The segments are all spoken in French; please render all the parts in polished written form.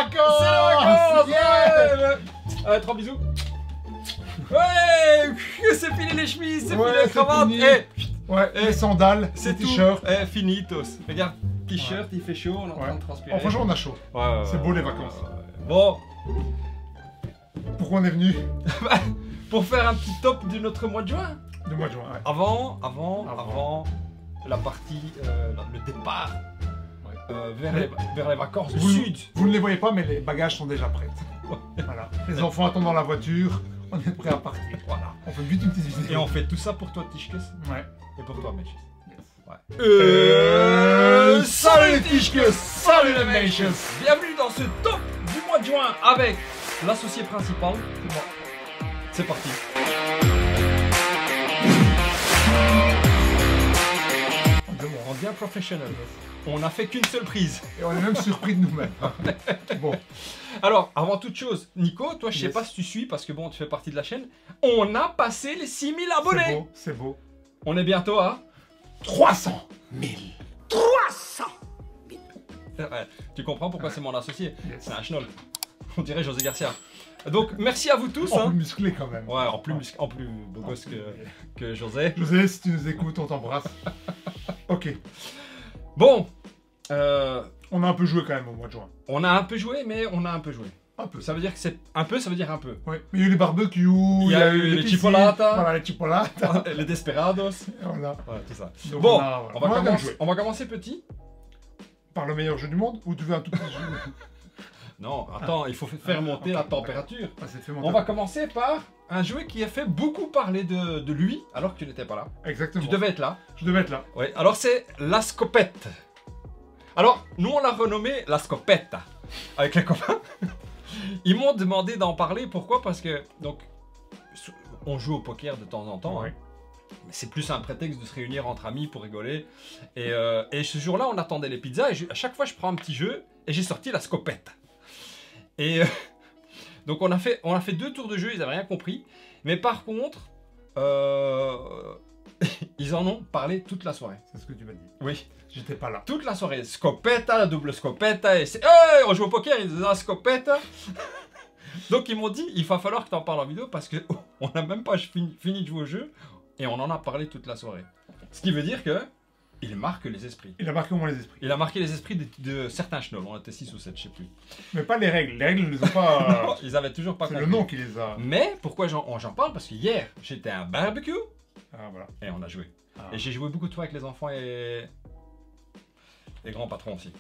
vacances. C'est les vacances. Yeah. Allez, 3 bisous. Ouais, c'est fini les chemises, c'est Ouais, fini les c'est cravates. fini. Eh, Ouais, Eh, les sandales, c'est les tout. t-shirts. Finitos. Regarde, t-shirt, il fait chaud, on est en train de transpirer. Oh, franchement, on a chaud. Ouais, C'est beau, les vacances. Bon, Pourquoi on est venu? pour faire un petit top de notre mois de juin. Du mois de juin, ouais. Avant la partie, le départ vers les vacances du Vous, sud. vous ne les voyez pas, mais les bagages sont déjà prêts. Voilà. Les enfants attendent dans la voiture, on est prêt à partir. Voilà. On fait vite une petite vidéo. Et on fait tout ça pour toi, Tischkes, Ouais. et pour toi, Matches. Yes. Ouais. Salut les Tischkes, salut les Matches. Bienvenue dans ce top du mois de juin avec l'associé principal. C'est moi. C'est parti. On devient professionnel. On n'a fait qu'une seule prise. Et on est même surpris de nous-mêmes. Bon. Alors, avant toute chose, Nico, toi, je sais Yes. pas si tu suis, parce que bon, tu fais partie de la chaîne. On a passé les 6000 C'est abonnés. beau, c'est beau. On est bientôt à 300 000. Ouais, tu comprends pourquoi c'est mon associé. Yes. C'est un schnoll. On dirait José Garcia. Donc, merci à vous tous. En Hein. plus musclé quand même. Ouais, en plus beau gosse que José. José, si tu nous écoutes, on t'embrasse. Ok. Bon, On a un peu joué quand même au mois de juin. on a un peu joué, mais on a un peu joué. Un peu. Ça veut dire que c'est un peu, ça veut dire un peu. Ouais. Mais il y a eu les barbecues, Il y a eu les piscines, chipolatas. Voilà, les chipolatas. Les Desperados. Voilà. Ouais, tout ça. Donc Bon, voilà. on va bien commencer, joué. on va commencer petit. Par le meilleur jeu du monde ou tu veux un tout petit jeu? Non, attends, il faut faire monter la température. Ah, c'est fait On va commencer par un jeu qui a fait beaucoup parler de lui, alors que tu n'étais pas là. Exactement. Tu devais être là. Je devais être là. Oui, alors c'est la scopette. Alors, nous on l'a renommé la scopette avec les copains. Ils m'ont demandé d'en parler, pourquoi? Parce que, donc, on joue au poker de temps en temps. Ouais. Hein. Mais c'est plus un prétexte de se réunir entre amis pour rigoler. Et ce jour-là, on attendait les pizzas et à chaque fois, je prends un petit jeu et j'ai sorti la scopette. Et donc, on a fait 2 tours de jeu, ils n'avaient rien compris. Mais par contre, ils en ont parlé toute la soirée. C'est ce que tu m'as dit. Oui, J'étais pas là. toute la soirée. Scopetta, la double scopetta. Et c'est. Hey, on joue au poker, ils disaient la scopetta. Donc, ils m'ont dit, il va falloir que tu en parles en vidéo parce qu'on n'a même pas fini de jouer au jeu. Et on en a parlé toute la soirée. Ce qui veut dire que il marque les esprits. Il a marqué au moins les esprits. Il a marqué les esprits de certains schnolls. On était 6 ou 7, je sais plus. Mais pas les règles. Les règles, ils ne les ont pas. Ils avaient toujours pas C'est compris. le nom qui les a. Mais pourquoi j'en parle? Parce que hier, j'étais à un barbecue Ah, voilà. et on a joué. Ah. Et j'ai joué beaucoup de fois avec les enfants et les grands patrons aussi.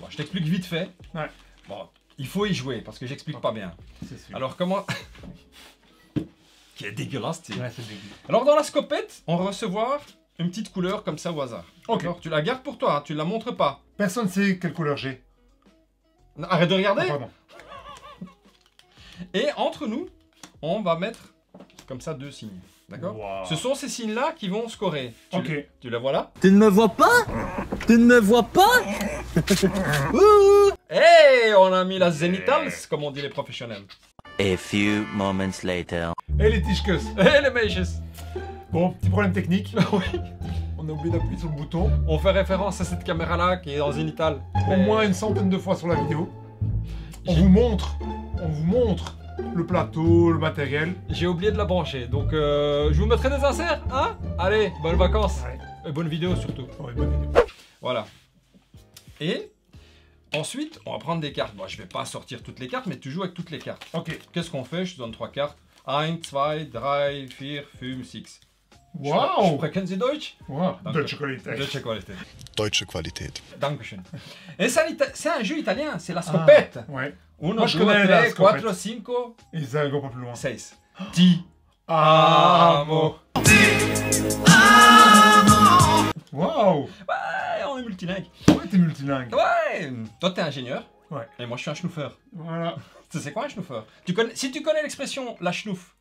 Bon, je t'explique vite fait. Ouais. Bon, il faut y jouer parce que j'explique pas bien. C'est sûr. Alors comment... Qui est dégueulasse, tu sais. Ouais, c'est dégueu. Alors dans la scopette, on va recevoir une petite couleur comme ça au hasard. Ok. D'accord, tu la gardes pour toi, hein, tu la montres pas. Personne ne sait quelle couleur j'ai. Non, arrête de regarder. Ah, pardon. Et entre nous, on va mettre comme ça 2 signes. D'accord. Wow. Ce sont ces signes-là qui vont scorer. Ok. Tu la vois là? Tu ne me vois pas? Tu ne me vois pas? Hey, on a mis la zénitals, comme on dit les professionnels. A few moments later. Et les Tischkes. Hey les mages. Bon, petit problème technique. Oui. On a oublié d'appuyer sur le bouton. On fait référence à cette caméra-là qui est en zénital. Au moins une centaine de fois sur la vidéo. On J'ai- vous montre le plateau, le matériel. J'ai oublié de la brancher, donc je vous mettrai des inserts, hein? Allez, bonnes vacances. Ouais. Et bonne vidéo surtout. Ouais, bonne vidéo. Voilà. Et ensuite, on va prendre des cartes. Bon, je vais pas sortir toutes les cartes, mais tu joues avec toutes les cartes. Ok. Qu'est-ce qu'on fait? Je te donne 3 cartes. 1, 2, 3, 4, 5, 6. Wow. Sprechen Sie Deutsch? Wow. Danke. Deutsche Qualität. Deutsche Qualität. Deutsche Qualität. Dankeschön. Et c'est un jeu italien, c'est la scopette. Ah, ouais. 1, Moi, je 2, connais la 3, scopette. 4, 5, Et ça va pas plus loin. 6. Ti Ah, amo. Wow. Ouais, on est multilingue. Ouais, t'es multilingue. Ouais. Toi, t'es ingénieur. Ouais. Et moi, je suis un schnouffer. Voilà. Tu sais quoi, un schnouffer? Si tu connais l'expression la schnouf.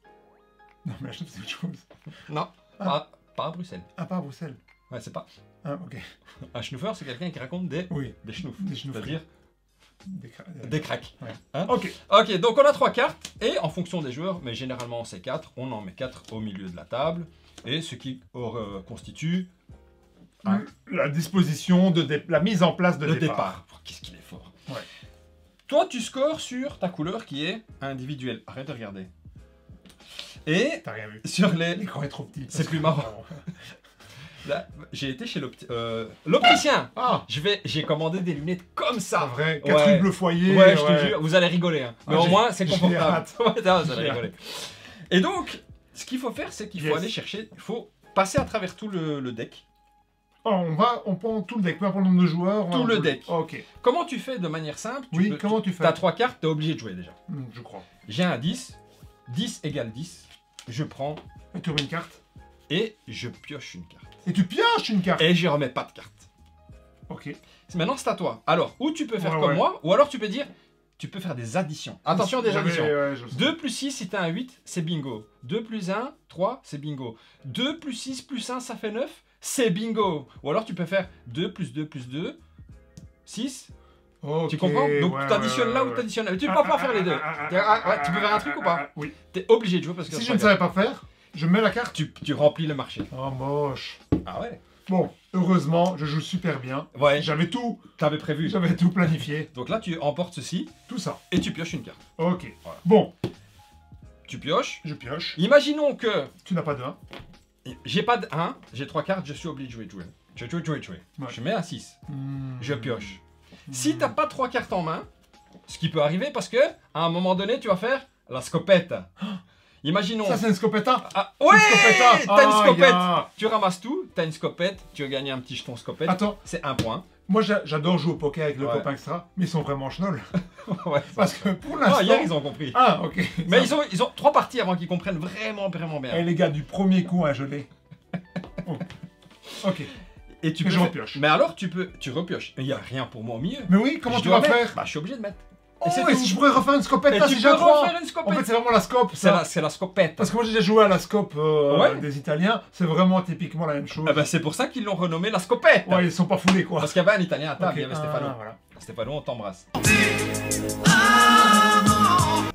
Non, mais je trouve que c'est autre chose. Non, pas à Bruxelles. Ah, pas à Bruxelles. Ouais, c'est pas. Ah, ok. Un schnouffer, c'est quelqu'un qui raconte des Oui. schnoufs. Des schnoufferes. C'est-à-dire des cracks. Ouais. Hein? Ok. Ok, donc on a 3 cartes. Et en fonction des joueurs, mais généralement c'est 4, on en met 4 au milieu de la table. Et ce qui constitue La disposition de la mise en place de le départ. départ. Oh, qu'est-ce qu'il est fort. Ouais. Toi, tu scores sur ta couleur qui est individuelle. Arrête de regarder. Et T'as rien vu. sur les... L'écran est trop petit. C'est plus marrant. Là, j'ai été chez l'opticien. Ah, J'ai commandé des lunettes comme c'est ça. vrai. Ouais. Quadruple foyer. Ouais, je te jure, vous allez rigoler. Hein. Mais Ah, au j'ai- moins, c'est j'ai confortable. hâte. Ouais, ça, vous allez J'ai rigoler. Et donc, ce qu'il faut faire, c'est qu'il faut Yes. aller chercher, il faut passer à travers tout le deck. Oh, on prend tout le deck, peu importe le nombre de joueurs. on Tout va- le deck. Ok. Comment tu fais de manière simple? Oui, comment tu fais? T'as 3 cartes, t'es obligé de jouer déjà. Je crois. J'ai un 10, 10 égale 10, je prends Et tu remets une carte. et je pioche une carte. Et tu pioches une carte. Et je remets pas de carte. Ok. Maintenant, c'est à toi. Alors, ou tu peux faire Ouais, comme ouais. moi, ou alors tu peux dire, tu peux faire des additions. Attention, des J'avais- additions. ouais, je le sais. 2 plus 6, si t'as un 8, c'est bingo. 2 plus 1, 3, c'est bingo. 2 plus 6 plus 1, ça fait 9, c'est bingo. Ou alors tu peux faire 2 plus 2 plus 2, 6. Ok, Tu comprends? Donc ouais, tu additionnes ouais, là ouais, ou ouais. tu additionnes là. Mais tu peux pas faire les deux. Tu peux faire un truc ou pas? Oui. T'es obligé de jouer parce que Si c'est je pas ne grave. savais pas faire, je mets la carte. Tu remplis le marché. Oh, moche. Ah ouais? Bon, heureusement, je joue super bien. Ouais, J'avais prévu. tout planifié. Donc là, tu emportes ceci Tout ça. et tu pioches une carte. Ok. Voilà. Bon, Tu pioches. je pioche. Imaginons que Tu n'as pas de 1. j'ai pas de 1, j'ai 3 cartes, je suis obligé de jouer. Je jouer. Ouais. Je mets un 6. Je Hmm. pioche. Si t'as pas 3 cartes en main, ce qui peut arriver parce que à un moment donné, tu vas faire la scopette. Imaginons. Ça, c'est une scopetta. Ah, C'est ouais, une scopetta. t'as une Ah, scopette. ya. Tu ramasses tout, t'as une scopette, tu as gagné un petit jeton scopette. Attends, C'est un point. moi j'adore jouer au poker avec le Ouais. copain extra, mais ils sont vraiment chnolls. Ouais. Parce que pour Ah, l'instant. hier ils ont compris. Ah, ok. Mais Ça- ils ont 3 parties avant qu'ils comprennent vraiment bien. Eh les gars, du premier coup, hein, je l'ai. Oh. Ok. Et tu Mais peux je faire- repioche. Mais alors tu repioches. Mais il y a rien pour moi au milieu. Mais oui, comment Je tu dois vas mettre. faire? Bah je suis obligé de mettre. Oh, c'est et tout. si je pourrais refaire une scopette Et là, tu si peux j'ai trois. refaire une En scopette. fait, c'est vraiment la scope. ça. C'est la scopette. Parce que moi j'ai déjà joué à la scope Ouais. des Italiens, c'est vraiment typiquement la même chose. Ah bah, c'est pour ça qu'ils l'ont renommé la scopette. Ouais, ils sont pas foulés quoi. Parce qu'il y avait un italien à table, Ok, il y avait Stéphano. voilà. Stéphano, on t'embrasse.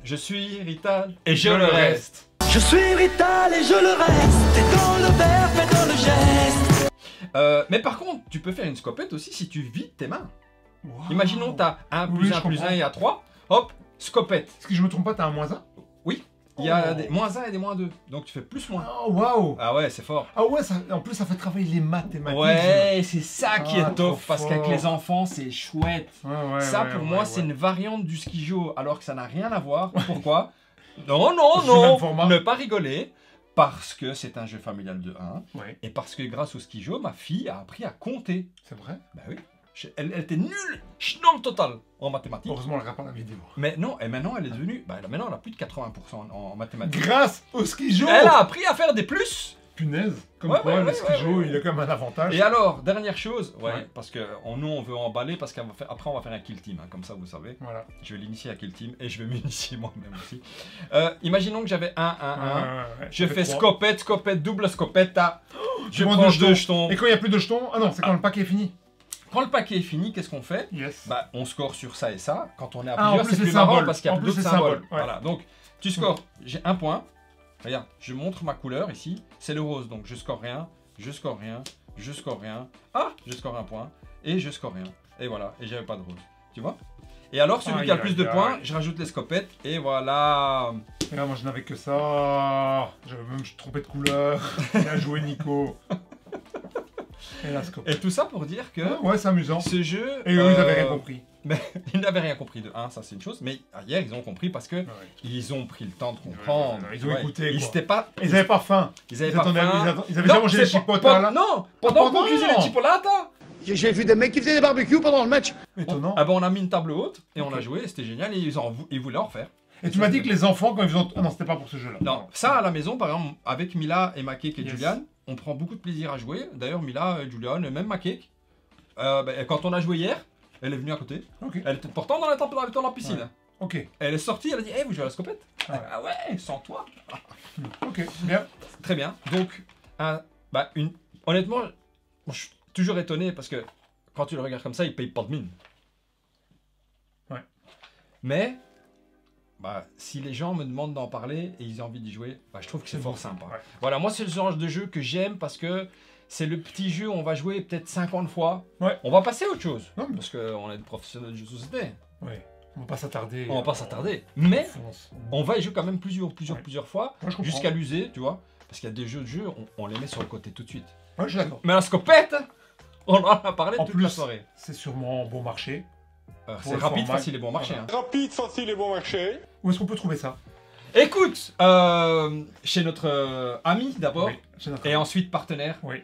Je suis Rital et je le reste. Je suis Rital et je le reste. Et dans le verbe et dans le geste. Mais par contre, tu peux faire une scopette aussi si tu vides tes mains. Wow. Imaginons, t'as 1 Oui, plus je 1 plus comprends. 1 et à 3. Hop, scopette. Est-ce que je me trompe pas, t'as un -1? Il y a Oh. des moins 1 et des moins 2. Donc tu fais plus moins. Oh waouh. Ah ouais, c'est fort. Ah ouais, en plus ça fait travailler les mathématiques. Ouais, c'est ça qui Ah, est top. trop Parce qu'avec fort. les enfants, c'est chouette. Ouais, Ça, ouais, pour ouais, moi, ouais. c'est une variante du skijo, alors que ça n'a rien à voir. Pourquoi? Non, C'est le même format. ne pas rigoler. Parce que c'est un jeu familial de 1. Ouais, Et parce que grâce au skijo, ma fille a appris à compter. c'est vrai. Bah oui. Elle était nulle, schnoll total en mathématiques. Heureusement, elle regarde pas la vidéo. Mais non, et maintenant elle est devenue. Bah maintenant elle a plus de 80% en mathématiques. Grâce au skijo. Elle a appris à faire des plus. Punaise. Comme Ouais, quoi, ouais, le ouais, skijo, ouais. il a quand même un avantage. Et alors, dernière chose, ouais, Ouais. parce que nous on veut emballer, parce qu'après on va faire un kill team, hein, comme ça vous savez. Voilà. Je vais l'initier à kill team et je vais m'initier moi-même aussi. Imaginons que j'avais 1, 1, 1. Ouais, Je ça fais fait 3. scopette, scopette, double scopette. Je prends prends deux 2 jetons. Et quand il n'y a plus de jetons, ah non, c'est quand le paquet est fini. Quand le paquet est fini, qu'est-ce qu'on fait? Yes. Bah, on score sur ça et ça. Quand on est à Ah, en plusieurs, plus, c'est les plus marrant symboles. parce qu'il y a En plus, d'autres les symboles. symboles, ouais. Voilà, donc tu scores. J'ai 1 point. Regarde, je montre ma couleur ici. C'est le rose, donc je score rien, je score rien, je score rien. Ah, je score 1 point et je score rien. Et voilà, et j'avais pas de rose. Tu vois? Et alors, celui qui a le plus de Aïe, aïe, points, aïe. je rajoute les scopettes et voilà. Et là, moi, je n'avais que ça. J'avais même trompé de couleur. Bien joué, Nico. Et la scope. Et tout ça pour dire que Ah, ouais, c'est amusant. ce jeu. Et eux, ils n'avaient rien compris. Ils n'avaient rien compris de 1, ça c'est une chose. Mais hier, ils ont compris parce que Ouais. ils ont pris le temps de comprendre. Ouais, ils ont écouté, Ils quoi. n'étaient pas. Ils n'avaient pas faim. Ils avaient Ils pas attendaient- faim. ils avaient déjà mangé les c'est chipotas, là. Non, pendant qu'on pendant. cuisait les chipolatas. J'ai vu des mecs qui faisaient des barbecues pendant le match. Étonnant. Ah ben on a mis une table haute et on Ok. a joué, et c'était génial et ils voulaient en refaire. Et tu m'as dit que les enfants, quand ils faisaient... Ah non, c'était pas pour ce jeu-là. Non, ça à la maison, par exemple, avec Mila et Makek et Yes. Julian, on prend beaucoup de plaisir à jouer. D'ailleurs, Mila, Julian et même Makek, quand on a joué hier, elle est venue à côté. Ok. Elle était pourtant dans la piscine. Ouais. Ok. Elle est sortie, elle a dit hey, vous jouez à la scopette? Ouais. Ah ouais, sans toi. Ok. Bien. Très bien. Donc, honnêtement, moi, je suis toujours étonné parce que quand tu le regardes comme ça, il paye pas de mine. Ouais. Mais, si les gens me demandent d'en parler et ils ont envie d'y jouer, je trouve que c'est C'est fort beau, sympa. ouais. Voilà, moi, c'est le genre de jeu que j'aime parce que c'est le petit jeu où on va jouer peut-être 50 fois. Ouais. On va passer à autre chose. Non, mais- Parce qu'on est des professionnels de jeux de société. Ouais. On va pas s'attarder. On va pas s'attarder. Mais Fonce. on va y jouer quand même plusieurs fois, Moi, je comprends. jusqu'à l'user, tu vois. Parce qu'il y a des jeux de jeu, on les met sur le côté tout de suite. Ouais, je suis d'accord. Mais la scopette, on en a parlé En toute plus, la soirée. c'est sûrement bon marché. C'est le rapide, format. facile et bon marché. Voilà. Hein. Rapide, facile et bon marché. Où est-ce qu'on peut trouver ça? Écoute, chez notre ami d'abord, Oui, j'ai d'accord. et ensuite partenaire, Oui.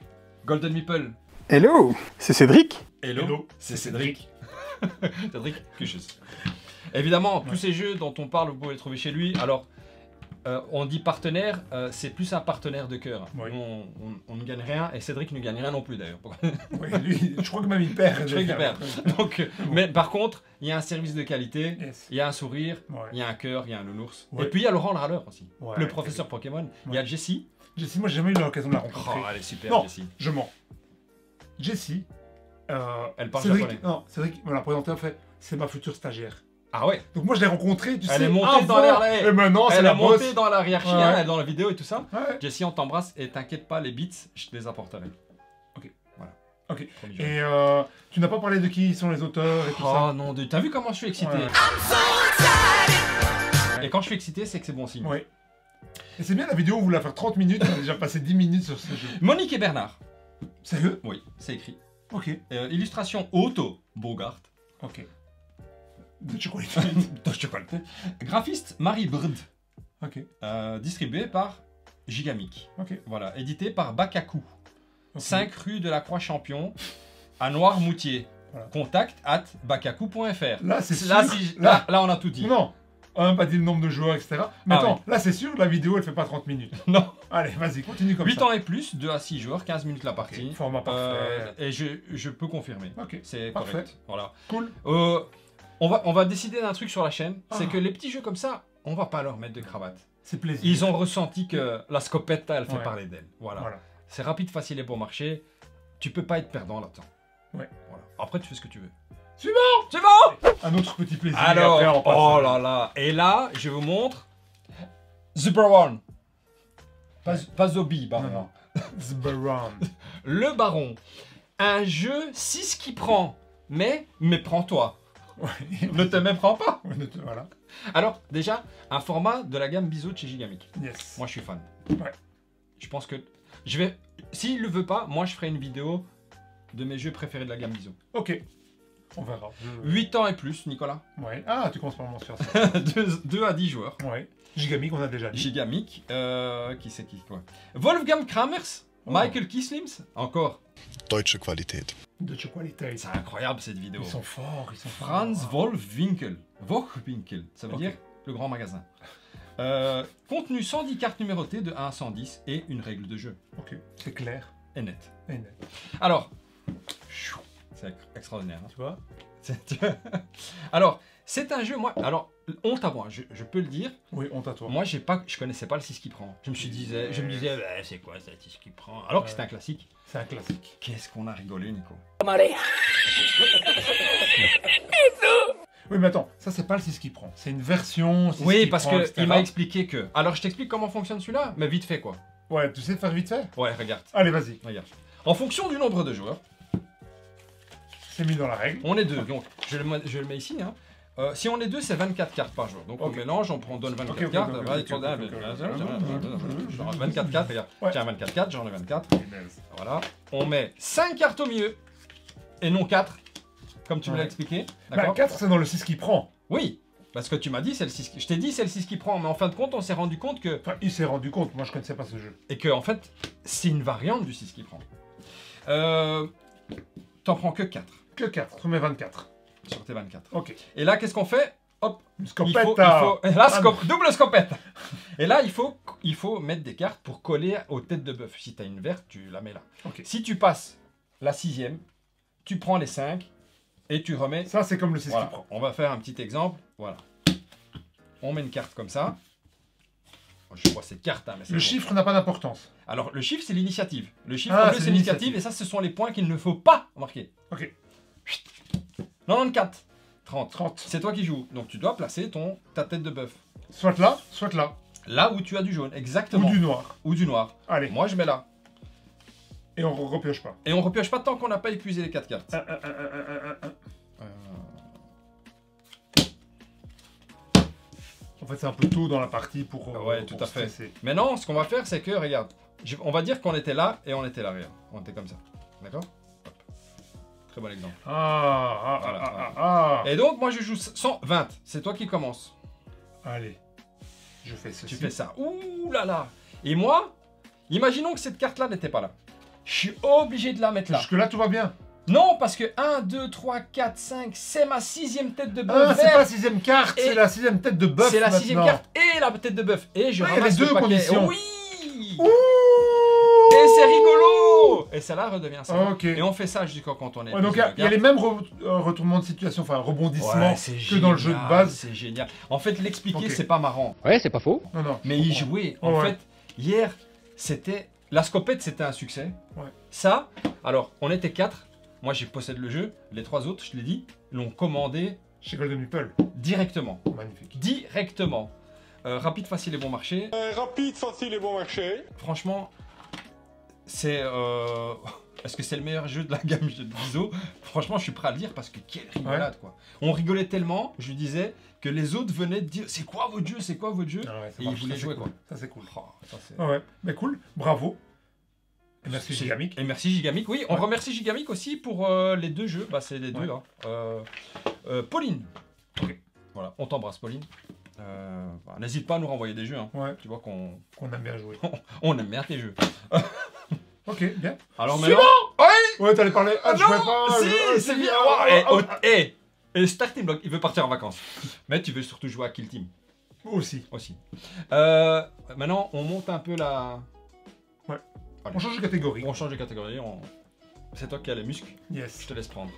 Golden Meeple. Hello, c'est Cédric. Hello, c'est Cédric. Cédric Cuchus. Évidemment, tous ces jeux dont on parle, vous pouvez les trouver chez lui. Alors, on dit partenaire, c'est plus un partenaire de cœur. Oui. On ne gagne rien, et Cédric ne gagne rien non plus d'ailleurs. Oui, lui, je crois que même il perd. Je crois qu'il perd. Donc, mais par contre, il y a un service de qualité, Yes. il y a un sourire, Ouais. il y a un cœur, il y a un nounours. Ouais. Et puis il y a Laurent le râleur aussi, Ouais. le professeur Pokémon. Il y a Jessie. Jessie, moi j'ai jamais eu l'occasion de la rencontrer. Oh, elle est super, Non. Jessie. Je mens. Jessie. Elle parle Cédric, japonais. non, Cédric me l'a présenté en fait. C'est ma future stagiaire. Ah ouais. Donc moi je l'ai rencontrée, tu sais. Elle est montée avant, dans l'air. Et maintenant c'est Elle la est montée bosse. dans la hiérarchie, Ouais. hein, dans la vidéo et tout ça. Ouais. Jessie, on t'embrasse et t'inquiète pas, les beats, je te les apporterai. Ok. Voilà. Ok. Promis, je- Et tu n'as pas parlé de qui sont les auteurs et tout ça. Oh non, t'as vu comment je suis excité? Ouais. Et quand je suis excité, c'est que c'est bon signe. Oui. Et c'est bien la vidéo, on voulait la faire 30 minutes, on a déjà passé 10 minutes sur ce jeu. Monique et Bernard. Sérieux? Oui, c'est écrit. Ok. Illustration Otto Bogart. Ok. De chocolat. De chocolat. Graphiste Marie Brd. Ok. Distribué par Gigamic. Ok. Voilà, édité par Bakaku. Ok. 5 rue de la Croix-Champion, à Noirmoutier. Voilà. Contact at bakaku.fr. Là, c'est Là, sûr. là, on a tout dit. Non. On n'a même pas dit le nombre de joueurs, etc. Mais Ah attends, là c'est sûr, la vidéo elle fait pas 30 minutes. Non. Allez, vas-y, continue comme 8 ça. ans et plus, 2 à 6 joueurs, 15 minutes la partie. Ok, format parfait. Et je peux confirmer. Ok, C'est parfait. correct. Voilà. Cool. On va décider d'un truc sur la chaîne. C'est Ah. que les petits jeux comme ça, on va pas leur mettre de cravate. C'est plaisir. Ils ont ressenti que la scopetta, elle fait Ouais. parler d'elle. Voilà. Voilà. C'est rapide, facile et bon marché. Tu peux pas être perdant là-dedans. Ouais. Voilà. Après, tu fais ce que tu veux. Suivant. C'est bon. Un autre petit plaisir. Alors, et après, on passe. oh là là. Et là, je vous montre The Baron. Pas Zombie, Baron. Non, non. Zbaron. Le Baron. Un jeu 6 qui prend. Mais prends-toi. Ouais. Ne te méprends pas. Voilà. Alors, déjà, un format de la gamme Biseau de chez Gigamic. Yes. Moi, je suis fan. Ouais. Je pense que je vais. S'il le veut pas, moi, je ferai une vidéo de mes jeux préférés de la gamme Biseau. Ok. On verra. 8 ans et plus, Nicolas. Ouais. Ah, tu commences par m'en faire ça. 2 à 10 joueurs. Ouais. Gigamic, on a déjà dit. Gigamic, qui c'est qui quoi? Wolfgang Kramers, Oh. Michael Kislims, encore. Deutsche Qualität. De chocolat. C'est incroyable cette vidéo. Ils sont forts, ils sont Franz forts. Wolfwinkel. Wolfwinkel, ça veut Ok. dire le grand magasin. Contenu 110 cartes numérotées de 1 à 110 et une règle de jeu. Ok. C'est clair. Et net. Et net. Alors, c'est extraordinaire. Hein. Tu vois? Alors, c'est un jeu, moi, alors, honte à moi, je peux le dire, Oui, honte à toi. moi, je connaissais pas le 6 qui prend. Je me disais, bah, c'est quoi ça, 6 qui prend? Alors que Ouais. c'était un classique. C'est un classique. Qu'est-ce qu'on a rigolé, Nico? Oui, mais attends, ça c'est pas le 6 qui prend. C'est une version. 6 Oui, qui parce prend, que etc. il m'a expliqué que. Alors, je t'explique comment fonctionne celui-là, mais vite fait, quoi. Ouais, tu sais faire vite fait? Ouais, regarde, Allez, vas-y. regarde. En fonction du nombre de joueurs, C'est mis dans la règle. on est deux. Donc, je le mets ici, hein. Si on est deux, c'est 24 cartes par jour. Donc Ok. on mélange, on donne 24 Ok, ok, cartes. ok, ok, Voilà, ok, ok, j'en ai 24 cartes, regarde. Ouais. Tiens, 24 cartes, j'en ai 24. Punaise. Voilà. On met 5 cartes au milieu et non 4, comme tu me l'as Ouais. expliqué. Bah, D'accord 4 c'est dans le 6 qui prend. Oui, parce que tu m'as dit c'est le 6 je t'ai dit c'est le 6 qui prend, mais en fin de compte, on s'est rendu compte que Enfin, il s'est rendu compte, moi je connaissais pas ce jeu. en fait, c'est une variante du 6 qui prend. T'en prends que 4 Que 4, tu mets 24. sur tes 24. Ok. Et là, qu'est-ce qu'on fait? Hop, Une il scopette. faut là, double scopette. Et là, il faut mettre des cartes pour coller aux têtes de bœuf. Si tu as une verte, tu la mets là. Ok. Si tu passes la 6e, tu prends les 5 et tu remets. Ça c'est comme le 6 Voilà. qui prend. On va faire un petit exemple. Voilà. On met une carte comme ça. Je vois cette carte, hein, mais c'est Le bon. chiffre n'a pas d'importance. Alors, le chiffre, c'est l'initiative. Le chiffre Ah, en bleu, c'est c'est l'initiative. l'initiative. Et ça, ce sont les points qu'il ne faut pas marquer. Ok. 94, 30. 30. C'est toi qui joues. Donc, tu dois placer ta tête de bœuf. Soit là, soit là. Là où tu as du jaune, Ou exactement. du noir. Ou du noir. Allez. Moi, je mets là. Et on repioche pas. Et on repioche pas tant qu'on n'a pas épuisé les 4 cartes. fait, c'est un peu tôt dans la partie pour. Ouais, tout pour à fait. stresser. Mais non, ce qu'on va faire, c'est que, regarde, on va dire qu'on était là et on était là, regarde. On était comme ça. D'accord? Hop. Très bon exemple. Ah. Et donc, moi, je joue 120. C'est toi qui commences. Allez. Je fais ceci. Tu fais ça. Ouh là là. Et moi, imaginons que cette carte-là n'était pas là. Je suis obligé de la mettre là. Jusque-là, tout va bien. Non, parce que 1, 2, 3, 4, 5, c'est ma 6e tête de bœuf. Ah, c'est verte. pas la 6ème carte, Et- c'est la 6ème tête de bœuf. C'est la 6e maintenant. carte et la tête de bœuf. Et je Ouais, ramasse les deux le paquet. conditions. Oui. Ouh. Et c'est rigolo. Et celle-là redevient ça. Ok. Et on fait ça jusqu'à quand on est. Ouais, donc il y a les mêmes retournements de situation, enfin rebondissements que dans le jeu de base. C'est génial. En fait, l'expliquer, Ok. c'est pas marrant. Ouais, c'est pas faux. Non, non. Mais je y comprends. jouer, en Ouais. fait, hier, c'était... La scopette, c'était un succès. Ouais. Ça, alors, on était 4. Moi, j'ai possède le jeu. Les 3 autres, je l'ai dit, l'ont commandé Chez Golden Meeple. directement. Magnifique. Directement. Rapide, facile et bon marché. Rapide, facile et bon marché. Franchement, c'est... Est-ce que c'est le meilleur jeu de la gamme de Bizo? Franchement, je suis prêt à le dire parce que quelle rigolade, quoi. On rigolait tellement, je lui disais, que les autres venaient de dire c'est quoi votre jeu, c'est quoi votre jeu? Ah ouais, ça Et marche, ils voulaient ça, c'est jouer, cool. quoi. Ça, c'est cool. Oh, ça, c'est- Ah ouais, mais cool, bravo. Et merci C'est- Gigamic. Et merci Gigamic, oui. On Ouais. remercie Gigamic aussi pour les 2 jeux. Bah, c'est les 2 Ouais. là. Pauline. Ok. Voilà, on t'embrasse, Pauline. Bah, n'hésite pas à nous renvoyer des jeux. Hein. Ouais, Tu vois qu'on qu'on aime bien jouer. on aime bien tes jeux. Ok, bien. Alors C'est maintenant. Ouais, t'allais parler. Ah, je non, pouvais pas. si, c'est bien. Et Starting Block, il veut partir en vacances. Mais tu veux surtout jouer à Kill Team Aussi. aussi. Maintenant, on monte un peu la. On change de catégorie. On change de catégorie. C'est toi qui as les muscles. Yes. Je te laisse prendre.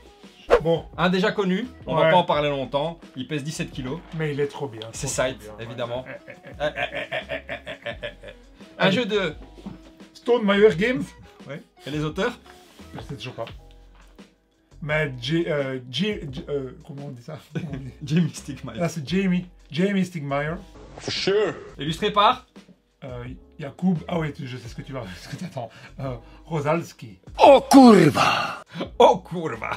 Bon, Un déjà connu, on va Ouais. pas en parler longtemps. Il pèse 17 kilos. mais il est trop bien. C'est trop Sight, bien, évidemment. Ouais. Un jeu de. Stone Meyer Games. Ouais. Et les auteurs? Je sais toujours pas. Mais comment on dit ça? Comment on dit Jamie Stigmaier. Là, c'est Jamie Stigmeyer. For sure. Illustré par Jakub. Ah oui, je sais ce que tu vas. Ce que tu attends. Rosalski. Oh, curva. Oh Kurva.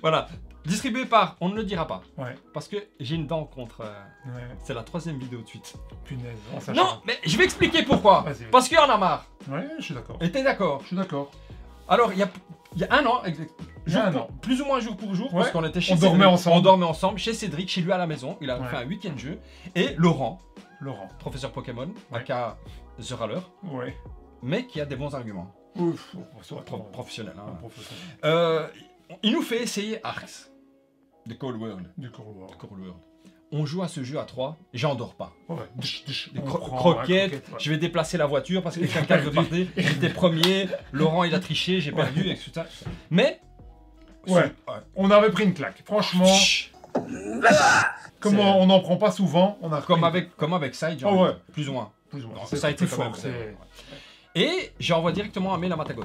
Voilà. Distribué par, on ne le dira pas. Ouais, Parce que j'ai une dent contre. ouais. C'est la 3e vidéo de suite. Punaise. on Non, s'acharne. mais je vais expliquer pourquoi. Vas-y. Parce qu'il y en a marre. Ouais, je suis d'accord. Et t'es d'accord? Je suis d'accord. Alors, il y a un an, Il y a un jour an. plus ou moins jour pour jour, Ouais. parce qu'on était chez On dormait Cédric. ensemble. On dormait ensemble chez Cédric, chez lui à la maison. Il a Ouais. fait un week-end jeu. Et Laurent, Laurent. professeur Pokémon, Ouais. aka The Râleur, Ouais. mais qui a des bons arguments. Ouf. Professionnel. Hein. Professionnel. Il nous fait essayer Arx, de Cold World. Du couloir. Cold World. On joue à ce jeu à 3, j'en dors pas. Ouais. Des On prend, croquettes, ouais, croquettes, ouais. je vais déplacer la voiture parce que Et quelqu'un veut perdu. partir. J'étais premier, Laurent il a triché, j'ai perdu, etc. Mais. Ouais. On avait pris une claque. Franchement, Chut. comment on n'en prend pas souvent, on a Comme repris avec Side, Oh ouais. plus ou moins. plus ou moins. Non, C'est ça a été quand fort. même, c'est- Et j'envoie directement un mail à Matagot.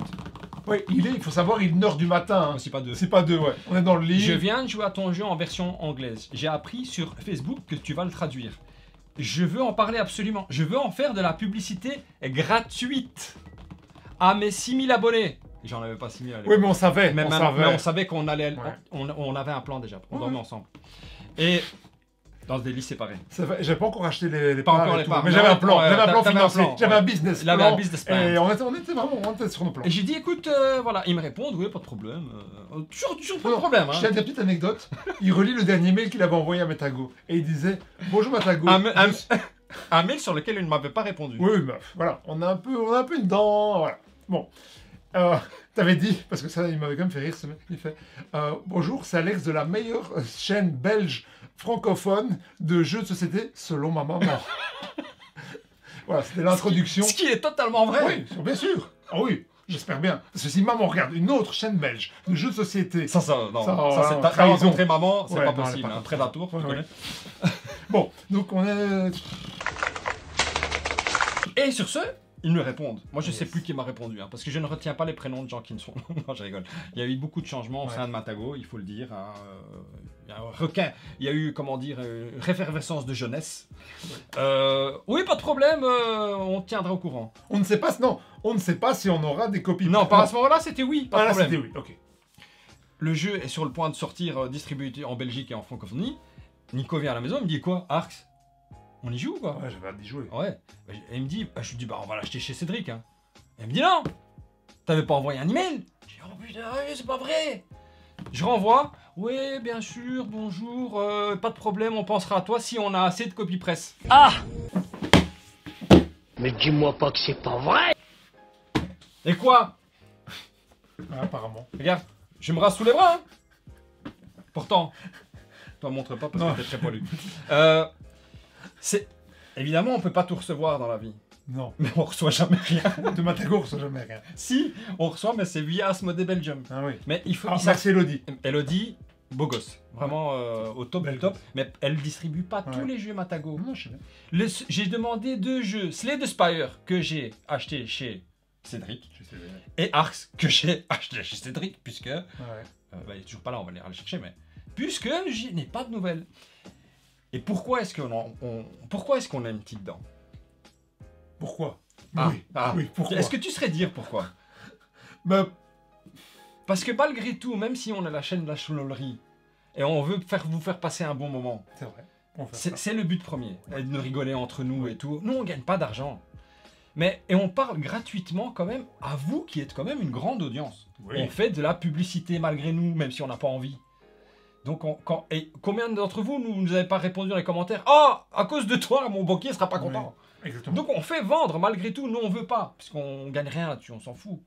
Ouais, il faut savoir, il est 1h du matin. hein. C'est pas deux. C'est pas 2, ouais. On est dans le lit. Je viens de jouer à ton jeu en version anglaise. J'ai appris sur Facebook que tu vas le traduire. Je veux en parler absolument. Je veux en faire de la publicité gratuite à mes 6000 abonnés. J'en avais pas 6000 à l'époque. Oui, mais on savait. Mais on savait qu'on allait. Ouais. On avait un plan déjà. On Ouais. dormait ensemble. Et dans des lits séparés. J'avais pas encore acheté les Pas parts encore et les tout, parts. Mais j'avais un plan. Ouais, J'avais un plan t'avais un financier. plan, J'avais ouais. un business Il avait plan. un business plan. Et on était sur nos plans. Et j'ai dit, écoute, voilà, ils me répondent, oui, pas de problème. Toujours pas de Non, problème. Je Hein. tiens à dire une petite anecdote. Il relit le dernier mail qu'il avait envoyé à Matago. Et il disait bonjour Matago. Un mail sur lequel il ne m'avait pas répondu. Oui, meuf. Voilà. On a un peu une dent. Voilà. Bon. T'avais dit, parce que ça, il m'avait quand même fait rire ce mec. Il fait bonjour, c'est Alex de la meilleure chaîne belge francophone de jeux de société selon ma maman. Voilà, c'était l'introduction. Ce qui est totalement vrai. Oui, bien sûr. Ah oui, j'espère bien. Parce que si maman regarde une autre chaîne belge de jeux de société. Ça, non. Ça, Ça, c'est ouais, t'as trahison. rencontré maman, c'est Ouais, pas non, elle est possible. pas Hein. Predator, tu Ouais, connais. Bon, donc on est. Et sur ce, ils me répondent. Moi, je sais Yes. plus qui m'a répondu, hein, parce que je ne retiens pas les prénoms de gens qui ne sont. Non, je rigole. Il y a eu beaucoup de changements au Ouais. sein de Matago, il faut le dire. Hein. Il y a un requin. Il y a eu, comment dire, une référvescence de jeunesse. Oui, pas de problème, on te tiendra au courant. On ne sait pas, non, on ne sait pas si on aura des copies. Non, pas à ce moment-là, c'était oui, pas Ah de là, problème. c'était oui, ok. Le jeu est sur le point de sortir distribué en Belgique et en francophonie. Nico vient à la maison, il me dit quoi, Arx, on y joue ou quoi? Ouais, j'avais hâte d'y jouer. Ouais. Et il me dit, je lui dis, bah on va l'acheter chez Cédric. Hein. Et il me dit non, t'avais pas envoyé un email? Je dis, oh putain, c'est pas vrai. Je renvoie, oui, bien sûr, bonjour, pas de problème, on pensera à toi si on a assez de copies presse. Ah! Mais dis-moi pas que c'est pas vrai! Et quoi? Ah, apparemment. Regarde, je me rase sous les bras. Hein. Pourtant, t'en montre pas parce Non. que t'es très poilu. C'est évidemment, on peut pas tout recevoir dans la vie, Non. mais on reçoit jamais rien. De Matago, on reçoit jamais rien. Si, on reçoit, mais c'est via Asmodee Belgium. Ah oui. Mais il faut. Ah, il merci Elodie. Elodie, beau gosse, vraiment au top Belle du top. gosse. Mais elle distribue pas tous Ouais. les jeux Matago. Non, je sais bien. J'ai demandé 2 jeux, Slay the Spire que j'ai acheté chez Cédric Je sais bien. et Arx que j'ai acheté chez Cédric puisque Ouais. bah, il est toujours pas là, on va aller le chercher, mais puisque je n'ai pas de nouvelles. Et pourquoi est-ce qu'on a une petite dent? Pourquoi? Ah, Oui. ah. Oui, pourquoi? Est-ce que tu saurais dire pourquoi? Bah, Parce que malgré tout, même si on a la chaîne de la choulolerie et on veut vous faire passer un bon moment, c'est vrai. On fait ça. c'est le but premier, de nous rigoler entre nous et tout. Nous, on gagne pas d'argent. Et on parle gratuitement quand même à vous qui êtes quand même une grande audience. Oui. On fait de la publicité malgré nous, même si on n'a pas envie. Donc, et combien d'entre vous nous avez pas répondu dans les commentaires? Oh, à cause de toi, mon banquier sera pas content. Exactement. Donc on fait vendre malgré tout, nous on veut pas, parce qu'on gagne rien là-dessus, on s'en fout.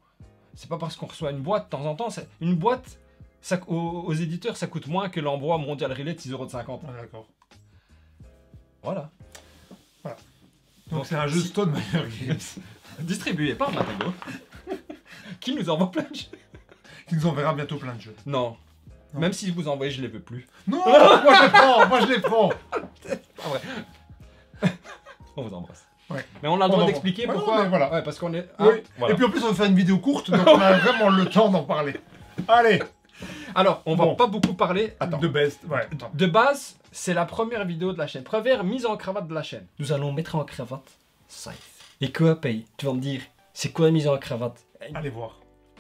C'est pas parce qu'on reçoit une boîte de temps en temps, une boîte aux éditeurs ça coûte moins que l'envoi Mondial Relay de 6,50€. Ah, d'accord. Voilà. Donc c'est un jeu Stone Meyer Games Distribué par Matago, qui nous envoie plein de jeux. qui nous enverra bientôt plein de jeux. Non. Non. Même si vous envoyez, je les veux plus. Non, moi je les prends, moi je les prends. Pas vrai. On vous embrasse. Ouais. Mais on a le On droit en- d'expliquer Ouais, pourquoi. non, mais voilà. Ouais, parce qu'on est. Oui. Voilà. Et puis en plus on va faire une vidéo courte, donc on a vraiment le temps d'en parler. Allez, Alors, on va Bon. pas beaucoup parler. Attends. de best. Ouais. Attends. De base, c'est la première vidéo de la chaîne. Première mise en cravate de la chaîne. Nous allons mettre en cravate safe. Et quoi paye? Tu vas me dire, c'est quoi la mise en cravate? Allez voir.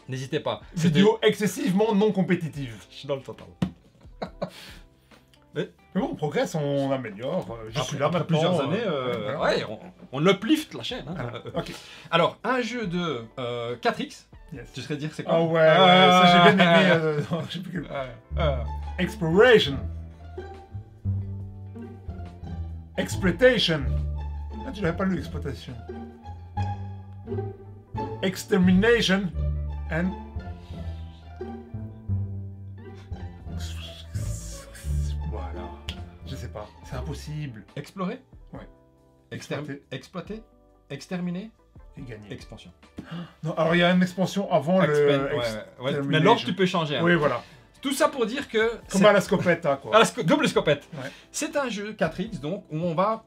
N'hésitez pas. Vidéo excessivement non compétitive. Je suis dans le total. Mais bon, on progresse, on améliore. Je suis là Après maintenant. plusieurs années, voilà. ouais, on uplift la chaîne. Hein. Voilà. Ok. Alors, un jeu de 4X. Yes. Tu serais dire c'est quoi? Ah ouais, ça j'ai bien aimé. Non, je sais plus quel- Exploration. Exploitation. Ah, tu l'avais pas lu, Exploitation. Extermination and... Voilà. Je sais pas. C'est impossible. Explorer. Ouais. Exploiter. Exploiter. Exterminer. Et gagner. Expansion. Non, alors il y a une expansion avant le... Ouais, ouais. Mais l'ordre, tu peux changer. Hein. Oui, voilà. Tout ça pour dire que... Comme à la scopette, hein, quoi. double scopette. Ouais. C'est un jeu 4X donc où on va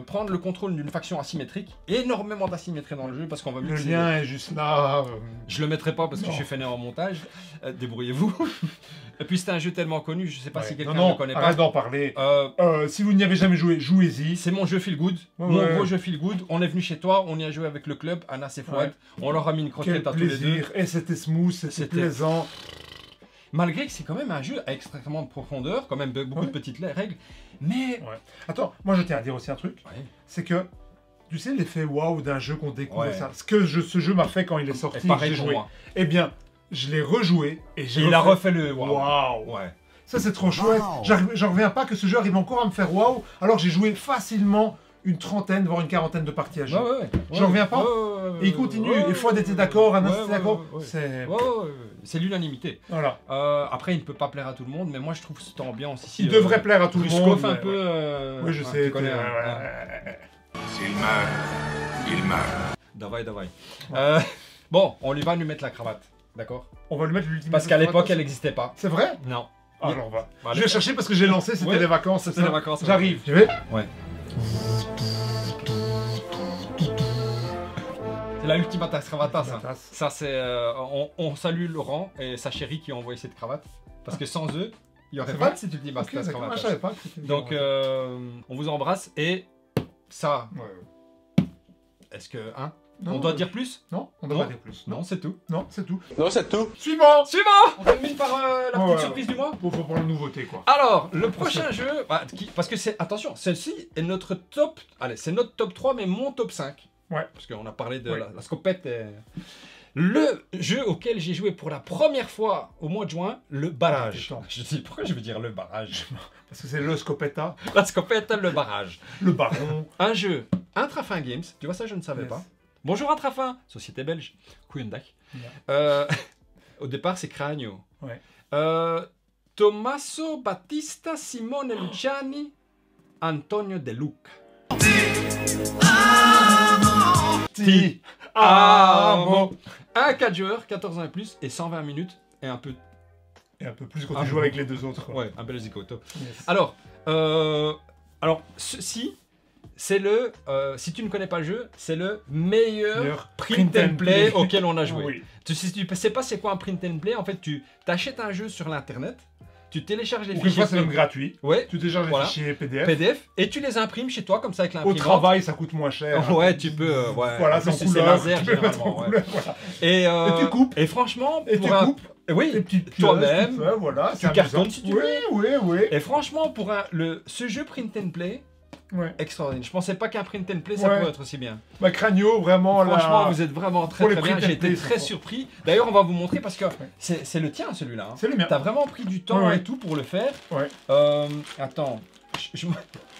prendre le contrôle d'une faction asymétrique. Énormément d'asymétrie dans le jeu parce qu'on va Le mixer. lien est juste là. Je le mettrai pas parce que Non. je suis fainéant en montage. Débrouillez-vous. Et puis c'est un jeu tellement connu, je sais pas Ouais. si quelqu'un non, ne le connaît arrête pas. d'en parler. Euh, Si vous n'y avez jamais joué, jouez-y. c'est mon jeu feel good. Ouais, Mon ouais. gros jeu feel good. On est venu chez toi, on y a joué avec le club, Anas et Fouad. Ouais. On leur a mis une Quel croquette à tous les deux. plaisir. Et c'était smooth, c'était C'était- plaisant. Malgré que c'est quand même un jeu à extrêmement de profondeur, quand même beaucoup de petites règles. Mais. Ouais. Attends, moi je tiens à dire aussi un truc. Ouais. C'est que, tu sais, l'effet waouh d'un jeu qu'on découvre, Ouais. ça. Ce que ce jeu m'a fait quand il est sorti, Et pareil que j'ai pour joué. moi. Eh bien, je l'ai rejoué et j'ai Il a refait le waouh. Waouh. Ouais. Ça c'est trop chouette. J'en reviens pas que ce jeu arrive encore à me faire waouh, alors que j'ai joué facilement une trentaine, voire une quarantaine de parties à jouer. J'en reviens pas. Et il continue. Et Fouad était d'accord, Anas était d'accord. C'est... C'est l'unanimité. Voilà. Après, il ne peut pas plaire à tout le monde, mais moi je trouve cette ambiance ici. Il devrait plaire à tout le Je monde. chauffe un mais peu. ouais. Oui, je hein, sais. tu connais, t'es- hein. ouais. S'il meurt, il meurt. Davai. Bon, on lui va lui mettre la cravate, d'accord? On va lui mettre l'ultime. Parce qu'à l'époque, elle n'existait pas. C'est vrai? Non. Ah, alors on va. Allez. Je vais chercher parce que j'ai lancé, c'était Ouais. les vacances. C'était c'est ça. les vacances, ouais. J'arrive. Je vais. Ouais. C'est la Ultimata Cravata, ça. Tasse. Ça, c'est. On salue Laurent et sa chérie qui ont envoyé cette cravate. Parce que sans eux, il n'y aurait C'est pas vrai de cette Ultimata Ok, d'accord. Ah, Cravata. je savais pas. que c'était- Donc, on vous embrasse et ça, Ouais. est-ce que. Hein? Non, On doit dire plus? Non, on doit Non. pas dire plus. Non, c'est tout. Non, c'est tout. Non, c'est tout. Suivant. Suivant! On termine par la petite Ouais. surprise du mois. Bon, faut prendre la nouveauté, quoi. Alors, le prochain jeu, parce que c'est, attention, celle-ci est notre top, allez, c'est notre top 3, mais mon top 5. Ouais. Parce qu'on a parlé de Ouais. la scopette. Le jeu auquel j'ai joué pour la première fois au mois de juin, le barrage. Attends. Je dis, pourquoi je veux dire le barrage? Parce que c'est le Scopetta, La scopette, le barrage. le baron. Un jeu Intrafin Games, tu vois ça, je ne savais Yes. pas. Bonjour Intrafin, société belge, Couillendac. Yeah. Au départ, c'est Cragno. Ouais. Tommaso Battista Simone Luciani Antonio De Luca. Ti. Amo. Un 4 joueurs, 14 ans et plus, et 120 minutes, et un peu... Et un peu plus quand Ah, tu joues avec les deux autres. quoi. Ouais, un bel zigoto. Yes. Alors, ceci, c'est le... si tu ne connais pas le jeu, c'est le meilleur Meilleur print and play auquel on a joué. Oui. Si tu ne sais pas c'est quoi un print and play, en fait, tu t'achètes un jeu sur l'internet, tu télécharges les Ou fichiers quelquefois c'est même gratuit. ouais, Tu télécharges Voilà. les fichiers PDF. PDF, et tu les imprimes chez toi, comme ça, avec Au l'imprimante. travail, ça coûte moins cher. Ouais, tu peux, ouais. Voilà, En c'est en plus, couleur. laser, tu peux mettre en généralement, ouais. couleur, voilà. Et tu coupes. Et franchement, Et pour tu un... coupes. Oui, Des petites pièces, toi-même, tout ça, voilà. tu c'est cartonnes amusant. si tu oui, veux. Oui, oui, Et franchement, pour ce jeu print and play, Ouais. extraordinaire. Je pensais pas qu'un print and play, ça Ouais. pouvait être aussi bien. Bah, Cragno, vraiment, Franchement, là. vous êtes vraiment très pour les très bien. print and J'ai été play, très c'est surpris. D'ailleurs, on va vous montrer parce que c'est le tien celui-là. Hein. C'est le mien. T'as vraiment pris du temps Ouais, et tout pour le faire. Ouais. Attends,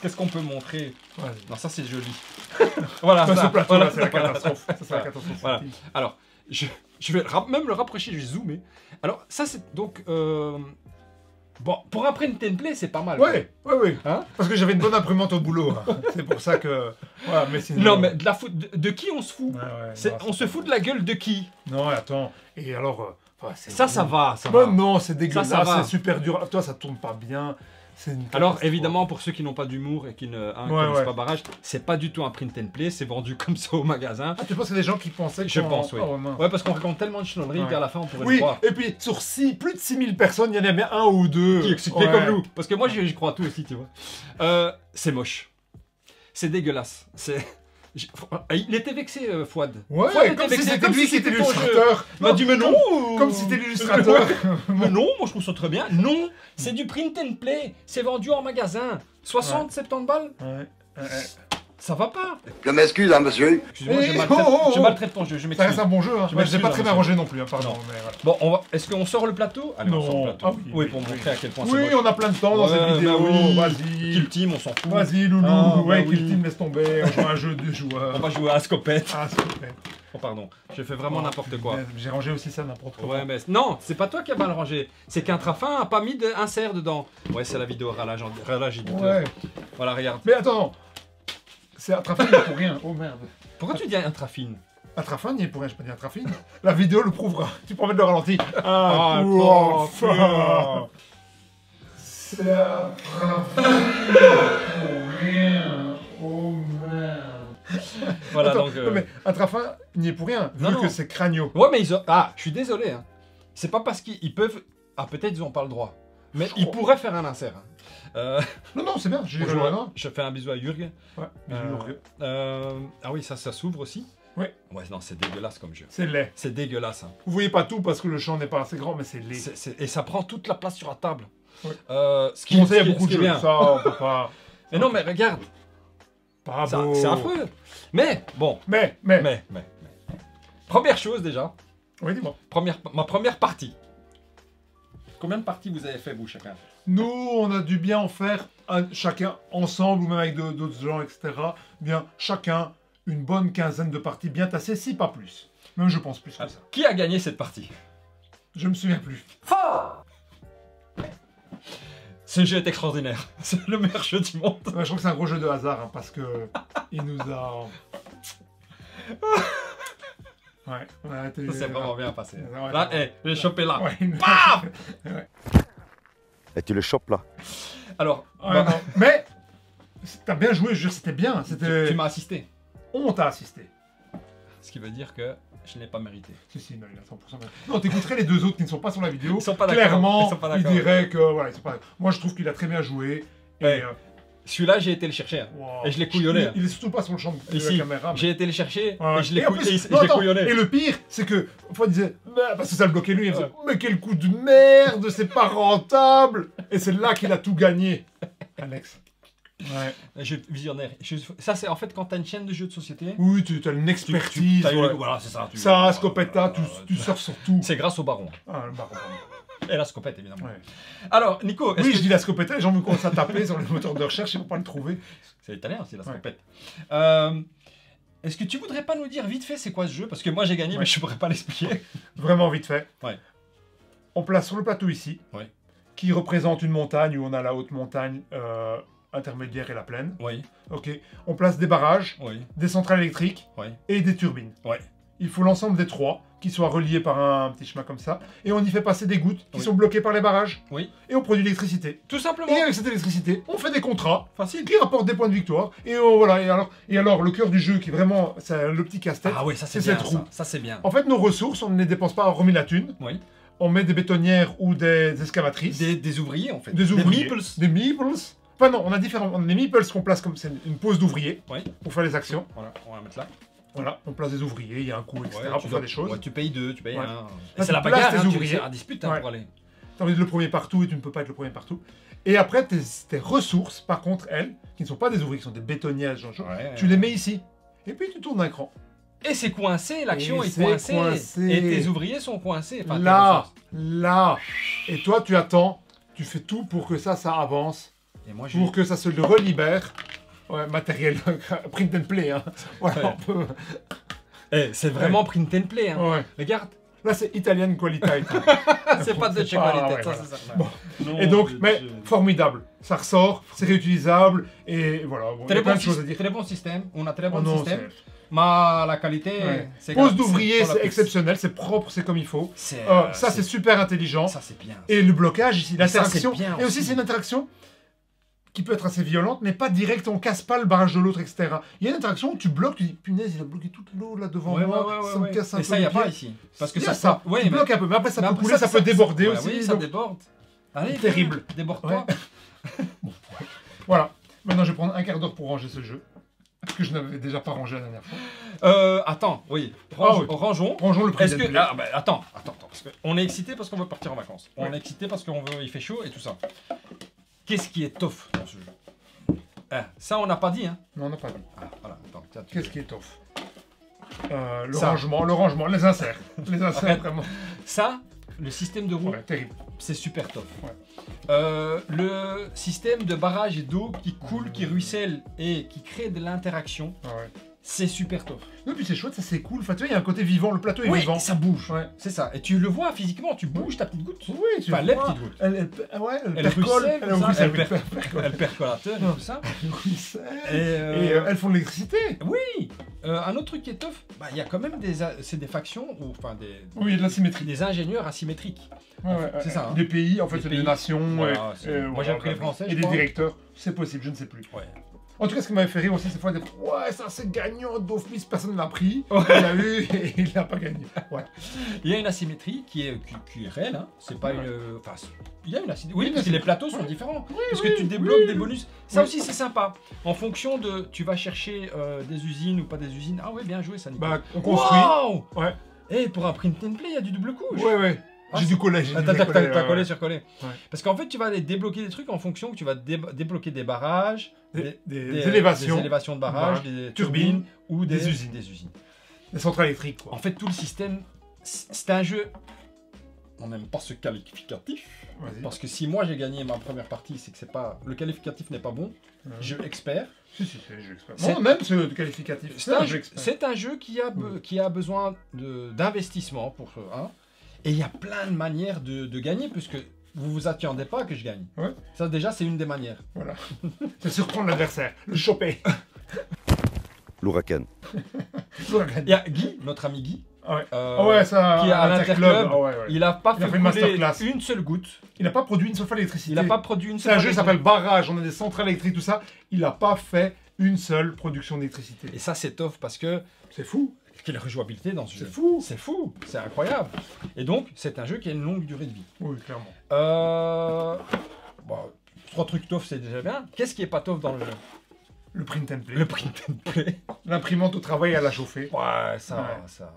qu'est-ce qu'on peut montrer? Ouais. Non, ça c'est joli. Voilà, Ça, ça. ce plateau, Voilà, là, c'est la voilà. catastrophe. Ça, c'est la Voilà. catastrophe. Voilà. Alors, je vais même le rapprocher, je vais zoomer. Alors, ça c'est donc... Bon, pour un print and play, c'est pas mal. Ouais, ouais, ouais. Hein? Parce que j'avais une bonne imprimante au boulot. Hein. C'est pour ça que. Voilà, mais sinon. Non, mais de qui on se fout? Ouais, ouais, C'est- non, On se fout de la gueule de qui? Non, attends. Et alors. C'est Ça va, ça Bah va. non, c'est dégueulasse, Ça va. c'est super dur. Toi, ça tourne pas bien. C'est une Alors catastrophe. évidemment, pour ceux qui n'ont pas d'humour et qui ne connaissent ouais. pas Barrage, c'est pas du tout un print and play, c'est vendu comme ça au magasin. Ah, tu penses qu'il y a des gens qui pensaient Je qu'on- pense, oui. Oh, mince. Ouais, parce qu'on raconte tellement de chenonneries Ouais. qu'à la fin on pourrait le Oui, croire. et puis sur plus de 6000 personnes, il y en a bien un ou deux. Qui explique Ouais. comme nous. Parce que moi j'y crois tout aussi, tu vois. C'est moche. C'est dégueulasse. Il était vexé, Fouad. Ouais, Fouad était comme si vexé, c'était comme lui si qui était c'était ton jeu. l'illustrateur. Il m'a dit mais non. Comme si c'était l'illustrateur. Mais non, moi je trouve ça très bien. Non, c'est du print and play. C'est vendu en magasin. 60-70 balles. Ouais. Ça va pas. Je m'excuse, hein, monsieur. Excuse-moi, Eh, je maltraite ton jeu, je Ça m'excuse. reste un bon jeu. Hein. Je Ouais, j'ai pas m'excuse, très bien hein, rangé non plus, hein, pardon. Non. Mais voilà. Bon, est-ce qu'on sort le plateau? Allez, on sort le plateau. Ah oui, pour oui. montrer à quel point c'est Oui, moche. on a plein de temps dans Ouais, cette vidéo. bah oui. Vas-y. Kill Team, on s'en fout. Vas-y, Loulou. Ah, ouais, bah Kill oui. Team, laisse tomber. On joue à un jeu de On joueurs. va jouer à Scopette. Ah, s'il te plaît. Oh, pardon, je fais vraiment n'importe quoi. J'ai rangé aussi ça n'importe quoi. Ouais, mais non, c'est pas toi qui as mal rangé. C'est qu'Intrafin a pas mis d'insert dedans. Ouais, c'est la vidéo ralage éditeur. Ouais. Voilà, regarde. Mais attends. C'est Atrafin, il n'y est pour rien. Oh merde. Pourquoi tu dis Intrafine? Atrafin, il n'y est pour rien, je peux dire Atrafine. La vidéo le prouvera. Tu peux mettre le ralenti. Ah, Enfin. C'est Atrafin, il n'y est pour rien. Oh merde. Voilà, Attends, donc. non, mais Atrafin, il n'y est pour rien, vu Non, non. que c'est Cragno. Ouais, mais ils ont. Ah, je suis désolé. Hein. C'est pas parce qu'ils peuvent. Ah, peut-être ils ont pas le droit. Mais ils pourraient faire un insert. Hein. Non, non, c'est bien. J'ai Bonjour, joué non. je fais un bisou à Jurg. Ouais, Ah oui, ça s'ouvre aussi. Ouais. Ouais, non, c'est dégueulasse comme jeu. c'est laid. C'est dégueulasse. Hein. Vous voyez pas tout parce que le champ n'est pas assez grand, mais c'est laid. Et ça prend toute la place sur la table. Ouais. Ce qui, Bon, ça, il y a ce qui- beaucoup ce de qui est jeux. bien. Ça, on peut pas. Mais non, mais regarde, Pas c'est beau. c'est affreux. Mais, bon, Mais. mais. Première chose déjà, Oui, dis-moi. ma première partie. Combien de parties vous avez fait, vous, chacun? Nous, on a dû bien en faire chacun ensemble ou même avec d'autres gens, etc. Bien, chacun une bonne quinzaine de parties bien tassées, si pas plus. Même je pense plus que ça. Qui a gagné cette partie? Je me souviens plus. Ce jeu est extraordinaire. C'est le meilleur jeu du monde. Ouais, je crois que c'est un gros jeu de hasard hein, parce que il nous a. Ouais, on a été. Ça s'est vraiment bien passé. Ouais, Là, ouais. je l'ai chopé là. Ouais, Bam ouais. Et tu le chopes là. Alors, Ouais, bah, non. Mais t'as bien joué, je veux dire, c'était bien. tu C'était. m'as assisté. On t'a assisté. Ce qui veut dire que je n'ai pas mérité. Si, non, il a 100%. Non, t'écouterais les deux autres qui ne sont pas sur la vidéo. Ils sont pas d'accord. Clairement, Ils sont pas ils d'accord. diraient que. Voilà, ils sont pas. Moi, je trouve qu'il a très bien joué. Et Ouais. Celui-là, j'ai été le chercher. Hein. Wow. Et je l'ai couillonné. Hein. Il est surtout pas sur le champ de Ici, la caméra. mais- j'ai été le chercher Ouais, ouais. et je l'ai Et en plus- je non, l'ai attends, couillonné. Et le pire, c'est que, fois, il disait, bah, parce que ça le bloquait lui, il faisait, mais quel coup de merde, c'est pas rentable. Et c'est là qu'il a tout gagné. Alex. Ouais. Jeu visionnaire. Ça, c'est en fait quand t'as une chaîne de jeux de société. Oui, tu as une expertise. t'as eu- ouais. Voilà, c'est ça. Ça, Scopetta, tu surfes sur tout. C'est grâce au baron. Ah, le baron, pardon. Et la scopette, évidemment. Ouais. Alors, Nico, est-ce Oui, que... je dis la Scopetta, les gens me commencent à taper sur les moteurs de recherche, ils vont pas le trouver. C'est italien, c'est la Ouais. scopette. Est-ce que tu voudrais pas nous dire vite fait c'est quoi ce jeu? Parce que moi j'ai gagné, Ouais. mais je pourrais pas l'expliquer. Vraiment vite fait. Ouais. On place sur le plateau ici, Ouais. qui représente une montagne où on a la haute montagne intermédiaire et la plaine. Oui, Ok. On place des barrages, oui, des centrales électriques oui. et des turbines. Ouais. Il faut l'ensemble des trois qui soient reliés par un petit chemin comme ça. Et on y fait passer des gouttes qui Oui. sont bloquées par les barrages. Oui. Et on produit l'électricité. Tout simplement. Et avec cette électricité, on fait des contrats Facile. qui rapportent des points de victoire. Et voilà. Et alors, le cœur du jeu qui est vraiment, c'est le petit casse-tête. Ah oui, ça c'est c'est bien. cette roue. Ça c'est bien. En fait, nos ressources, on ne les dépense pas, on remet la thune. Oui. On met des bétonnières ou des excavatrices. Des ouvriers en fait. Des ouvriers. meeples. Des meeples. Enfin non, on a différents. On a des meeples qu'on place comme c'est une pause d'ouvriers Oui. pour faire les actions. Voilà, on va la mettre là. Voilà, on place des ouvriers, il y a un coût, etc. Ouais, pour tu faire dois- des choses. ouais, tu payes deux, tu payes Ouais. un. Là, Et c'est tu la places bagarre, tes hein, ouvriers. c'est un dispute hein, Ouais. pour aller. T'as envie de le premier partout et tu ne peux pas être le premier partout. Et après, tes ressources, par contre, elles, qui ne sont pas des ouvriers, qui sont des bétonnières, genre, Ouais. tu les mets ici. Et puis tu tournes un cran. Et c'est coincé, l'action Et est c'est coincée. coincé. Et tes ouvriers sont coincés. Enfin, tes Là, ressources. là. Et toi, tu attends. Tu fais tout pour que ça avance. Et moi, j'ai. Pour que ça se le relibère. Ouais, matériel, print and play, hein. Voilà, Ouais. on peut... C'est vraiment print and play. Hein. Ouais. Regarde. Là, c'est Italian Quality. C'est pas de C'est chez pas- qualité, ouais, ça voilà. c'est ça. Bon. Non, Et donc, de- mais de- formidable. Ça ressort, c'est réutilisable, et voilà. Bon, il y Très a plein bon, de choses à dire. très bon système, on a très Oh bon non, système. c'est- Mais la qualité, Ouais. c'est Pose grave, d'ouvrier, pour la c'est piste. exceptionnel, c'est propre, c'est comme il faut. C'est, Ça, c'est super intelligent. Ça, c'est bien. Et le blocage ici, Mais ça, l'interaction. c'est bien Et aussi, aussi. c'est une interaction qui peut être assez violente, mais pas directe, on casse pas le barrage de l'autre, etc. Il y a une interaction où tu bloques, tu dis, punaise, il a bloqué toute l'eau là devant moi, ça me casse un Et peu ça, il n'y les a pas pieds. ici. Parce que Il y a ça. Ouais, tu mais- bloques un peu, mais après ça mais peut après, couler, ça peut déborder ouais, aussi. Oui, ça donc- déborde. Allez, Terrible. viens, déborde-toi. Voilà. Maintenant, je vais prendre un quart d'heure pour ranger ce jeu. Que je n'avais déjà pas rangé la dernière fois. Attends, oui. Ah oui. Rangeons. Rangeons le prix Est-ce que. Ah, bah, attends. Parce qu'on est excité parce qu'on veut partir en vacances. On Ouais. est excité parce qu'on veut. Il fait chaud et tout ça. Qu'est-ce qui est tough dans ce jeu? Ah, ça, on n'a pas dit, hein. Non, on n'a pas dit. Ah, voilà. Attends, tiens, tu- Qu'est-ce qui est tough le Ça. rangement, les inserts. Les inserts, Arrête. vraiment. Ça, le système de roue, Ouais, terrible. c'est super top. Ouais. Le système de barrage et d'eau qui coule, qui ruisselle et qui crée de l'interaction, Ah ouais. c'est super top. Non, puis c'est chouette, ça c'est cool. Enfin, tu vois, il y a un côté vivant, le plateau est Oui, vivant. ça bouge. Ouais. C'est ça. Et tu le vois physiquement, tu bouges ta petite goutte. Oui, tu Enfin, vois, les petites gouttes. Elle Elle percole. ruisselle, Elle comme ça, ruisselle, elle oui, Elle percolateur et tout ça. elle ruisselle. Et, Et elles font de l'électricité. oui, un autre truc qui est tough, bah, il y a quand même c'est des factions, ou enfin Oui, il y a de la symétrie. des ingénieurs asymétriques. Ouais, ouais, c'est ça, hein. Des pays, en fait, Des c'est des pays. nations. Voilà, ouais. c'est- moi, j'ai appris le français, Et je des crois. directeurs. C'est possible, je ne sais plus. Ouais. En tout cas, ce qui m'avait fait rire aussi, c'est fois des ouais, ça c'est gagnant d'office, personne ne l'a pris. Ouais. Il l'a eu et il l'a pas gagné. Ouais. Il y a une asymétrie qui est réelle, hein. C'est pas Ouais. une. Enfin, il y a une asymétrie. Oui, Oui, parce que mais les plateaux sont ouais. différents. Oui, Parce oui, que tu débloques oui. des bonus. Ça Oui. aussi, c'est sympa. En fonction de. Tu vas chercher des usines ou pas des usines. Ah ouais, bien joué, ça, Nico. Bah, on construit. Wow. Ouais. Et pour un print and play, il y a du double couche. Ouais, ouais. Ah, J'ai du collège. j'ai Ah, du t'as décollé, t'as ouais, collé ouais. sur collé. Ouais. Parce qu'en fait, tu vas aller débloquer des trucs en fonction que tu vas débloquer des barrages, Des élévations, des élévations de barrages, des turbines ou des usines. Des usines. des centrales électriques, quoi. En fait, tout le système, c'est un jeu. On n'aime pas ce qualificatif. Vas-y. Parce que si moi j'ai gagné ma première partie, c'est que c'est pas le qualificatif n'est pas bon. Jeu expert. Si, si, c'est un jeu expert. C'est- Non, même ce qualificatif. C'est un jeu expert. C'est un jeu qui a besoin d'investissement pour un. Et il y a plein de manières de gagner, puisque vous vous attendez pas que je gagne. Ouais. Ça déjà c'est une des manières. Voilà. C'est surprendre l'adversaire, le choper. L'ouragan. Il y a Guy, notre ami Guy. Ah ouais. euh, Ah ouais, ça. qui est à l'Interclub. Ah ouais, ouais. Il a pas Il a fait fait une couler masterclass. une seule goutte. Il n'a pas produit une seule fois l'électricité. Il n'a pas produit une C'est seule un fois jeu qui d'électricité. s'appelle Barrage, on a des centrales électriques, tout ça. Il n'a pas fait une seule production d'électricité. Et ça c'est tough parce que C'est fou. quelle rejouabilité dans ce jeu. C'est fou. C'est fou, c'est incroyable. Et donc c'est un jeu qui a une longue durée de vie. Oui, clairement. Bah, 3 trucs tough, c'est déjà bien. Qu'est-ce qui est pas tough dans le jeu? Le print and play. Le print and play. L'imprimante au travail, elle a chauffé. Ouais, ça, Ouais. ça.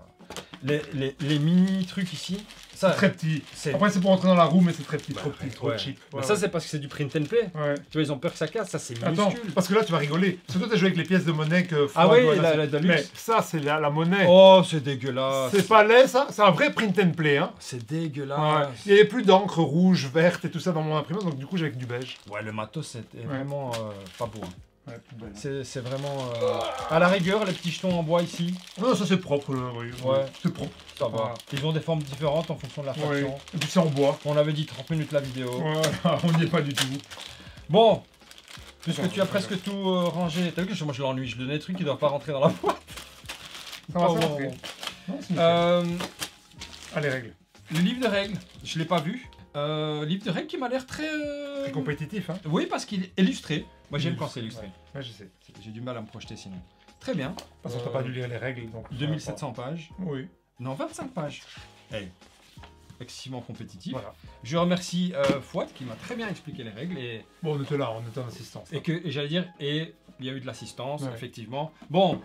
Les mini trucs ici, ça. Très petit. C'est- Après, c'est pour entrer dans la roue, mais c'est très petit, trop petit, trop Ouais. cheap. Mais Ouais, ça, ouais. c'est parce que c'est du print and play. Ouais. Tu vois, ils ont peur que ça casse. Ça, c'est Attends, minuscule. parce que là, tu vas rigoler. Parce que toi, t'as joué avec les pièces de monnaie que Ah Froid oui, doit la lancer. Deluxe. Mais ça, c'est la monnaie. Oh, c'est dégueulasse. C'est pas laid, ça. C'est un vrai print and play, hein. C'est Ouais. dégueulasse. Il n'y avait plus d'encre rouge, verte et tout ça dans mon imprimante, donc du coup, j'avais que du beige. Ouais, le matos, c'était vraiment pas beau. Hein. Ouais, plus belle. C'est vraiment. À la rigueur, les petits jetons en bois ici, Non, ça c'est propre, oui. Ouais. C'est propre. ça va. Ils ont des formes différentes en fonction de la Ouais. faction. Et puis c'est en bois. On avait dit 30 minutes la vidéo. Voilà, on n'y est pas du tout. Bon, puisque Attends, tu as presque tout rangé, t'as vu que moi je l'ennuie, je donne des trucs qui doivent pas rentrer dans la boîte. Ça va, Oh, ça va, bon, ok. bon. Non, c'est nickel. Allez, règles. Le livre de règles, je l'ai pas vu. Livre de règles qui m'a l'air très. C'est compétitif, hein. Oui, parce qu'il est illustré. Moi j'aime quand c'est illustré. Ouais, je sais. J'ai du mal à me projeter sinon. Très bien. Parce que t'as pas dû lire les règles, donc. 2700 pages. Oui, Non, 25 pages. Hey. Excessivement compétitif. voilà. Je remercie Fouad qui m'a très bien expliqué les règles et Bon, on était là, on était en assistance. et j'allais dire, et il y a eu de l'assistance, Ouais. effectivement. Bon,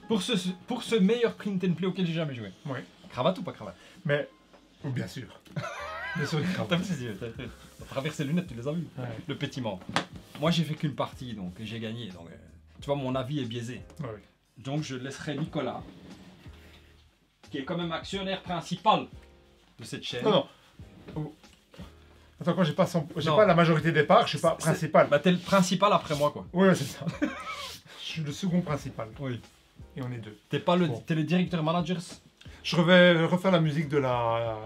pour ce meilleur print and play auquel j'ai jamais joué. Ouais. Cravate ou pas cravate? Mais, oh, bien sûr. Bien sûr, une T'as cravate. vu, à travers ces lunettes, tu les as vues. Ouais. Le pétiment. Moi, j'ai fait qu'une partie, donc j'ai gagné. Donc, tu vois, mon avis est biaisé. Ouais, ouais. Donc, je laisserai Nicolas, qui est quand même actionnaire principal de cette chaîne. Non, non. Oh. Attends, quand j'ai Non. pas la majorité des parts, je suis pas C'est- principal. Bah, t'es le principal après moi, quoi. Ouais, c'est ça. Je suis le second principal. Oui. Et on est deux. T'es pas le, Bon. t'es le directeur manager. Je vais refaire la musique de la.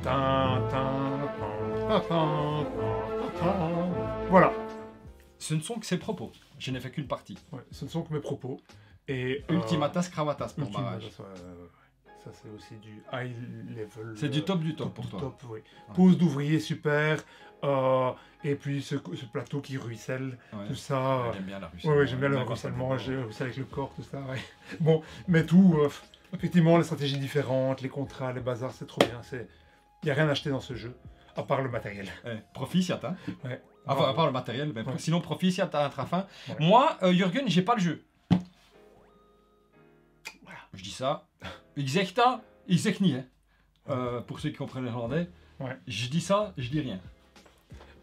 Tin, tin, tin, tin, tin, tin. Voilà. Ce ne sont que ses propos. Je n'ai fait qu'une partie. Ouais, ce ne sont que mes propos. Et. Ultimatas cravatas pour Ultimatas, barrage. ça c'est aussi du high level. C'est du top du top pour du toi. top, oui. Pose d'ouvrier super. Et puis ce plateau qui ruisselle, Ouais. tout ça. J'aime bien la Russie. Ouais, j'aime bien le ruissellement, j'ai ruisselle avec le corps, tout ça. Ouais. Bon, mais tout, effectivement, les stratégies différentes, les contrats, les bazars, c'est trop bien. Il n'y a rien à acheter dans ce jeu, à part le matériel. Proficiat, hein. Ouais. Enfin, à part le matériel, mais Ouais. sinon Proficiat à Intrafin. Ouais. Moi, Jürgen, j'ai pas le jeu. Voilà. Je dis ça. Execta, execni, hein. Pour ceux qui comprennent l'irlandais. Ouais. Je dis ça, je dis rien.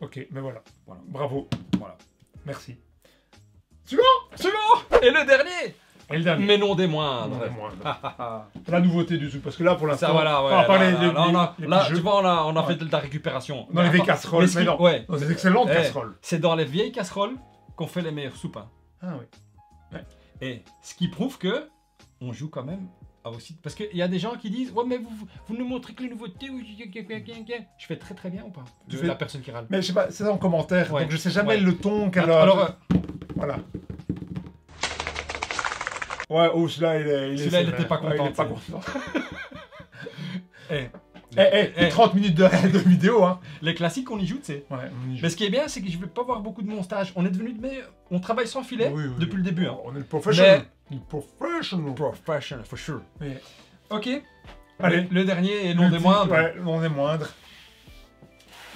Ok, mais voilà. Voilà. Bravo, Voilà. merci. Suivant. Et le dernier, Et le dernier. mais non des moindres. Non, mais moi, Ah, ah, ah. la nouveauté du tout, parce que là, pour l'instant, Ça voilà, ouais. à part là, les là, là, on a- les là, petits tu jeux, vois, on a Ouais. fait de la récupération. dans les vieilles Attends, casseroles, mais mais non, ouais. dans des excellentes Eh, casseroles. C'est dans les vieilles casseroles qu'on fait les meilleurs soupes. Hein. Ah oui. Et ce qui prouve que on joue quand même à aussi. Parce qu'il y a des gens qui disent ouais, mais vous nous montrez que les nouveautés. Je fais très très bien ou pas? Tu De fais- la personne qui râle. Mais je sais pas, c'est en commentaire, Ouais. donc je sais jamais Ouais. le ton qu'elle a. Alors, Voilà. Ouais, oh, celui-là, Celui-là, il sévère. était pas Ouais, il content, est pas tu content. eh, Eh, 30 minutes de vidéo, hein. les classiques, on y joue, tu sais. Ouais, on y joue. Mais ce qui est bien, c'est que je vais pas voir beaucoup de montage. On est devenu on travaille sans filet Oui, oui, depuis oui. le début. Hein. On est le professionnel. Mais- Le professional. Professional, for sure. Mais- Ok. Allez. Le dernier et non Le des petit- moindres. Ouais, non des moindres.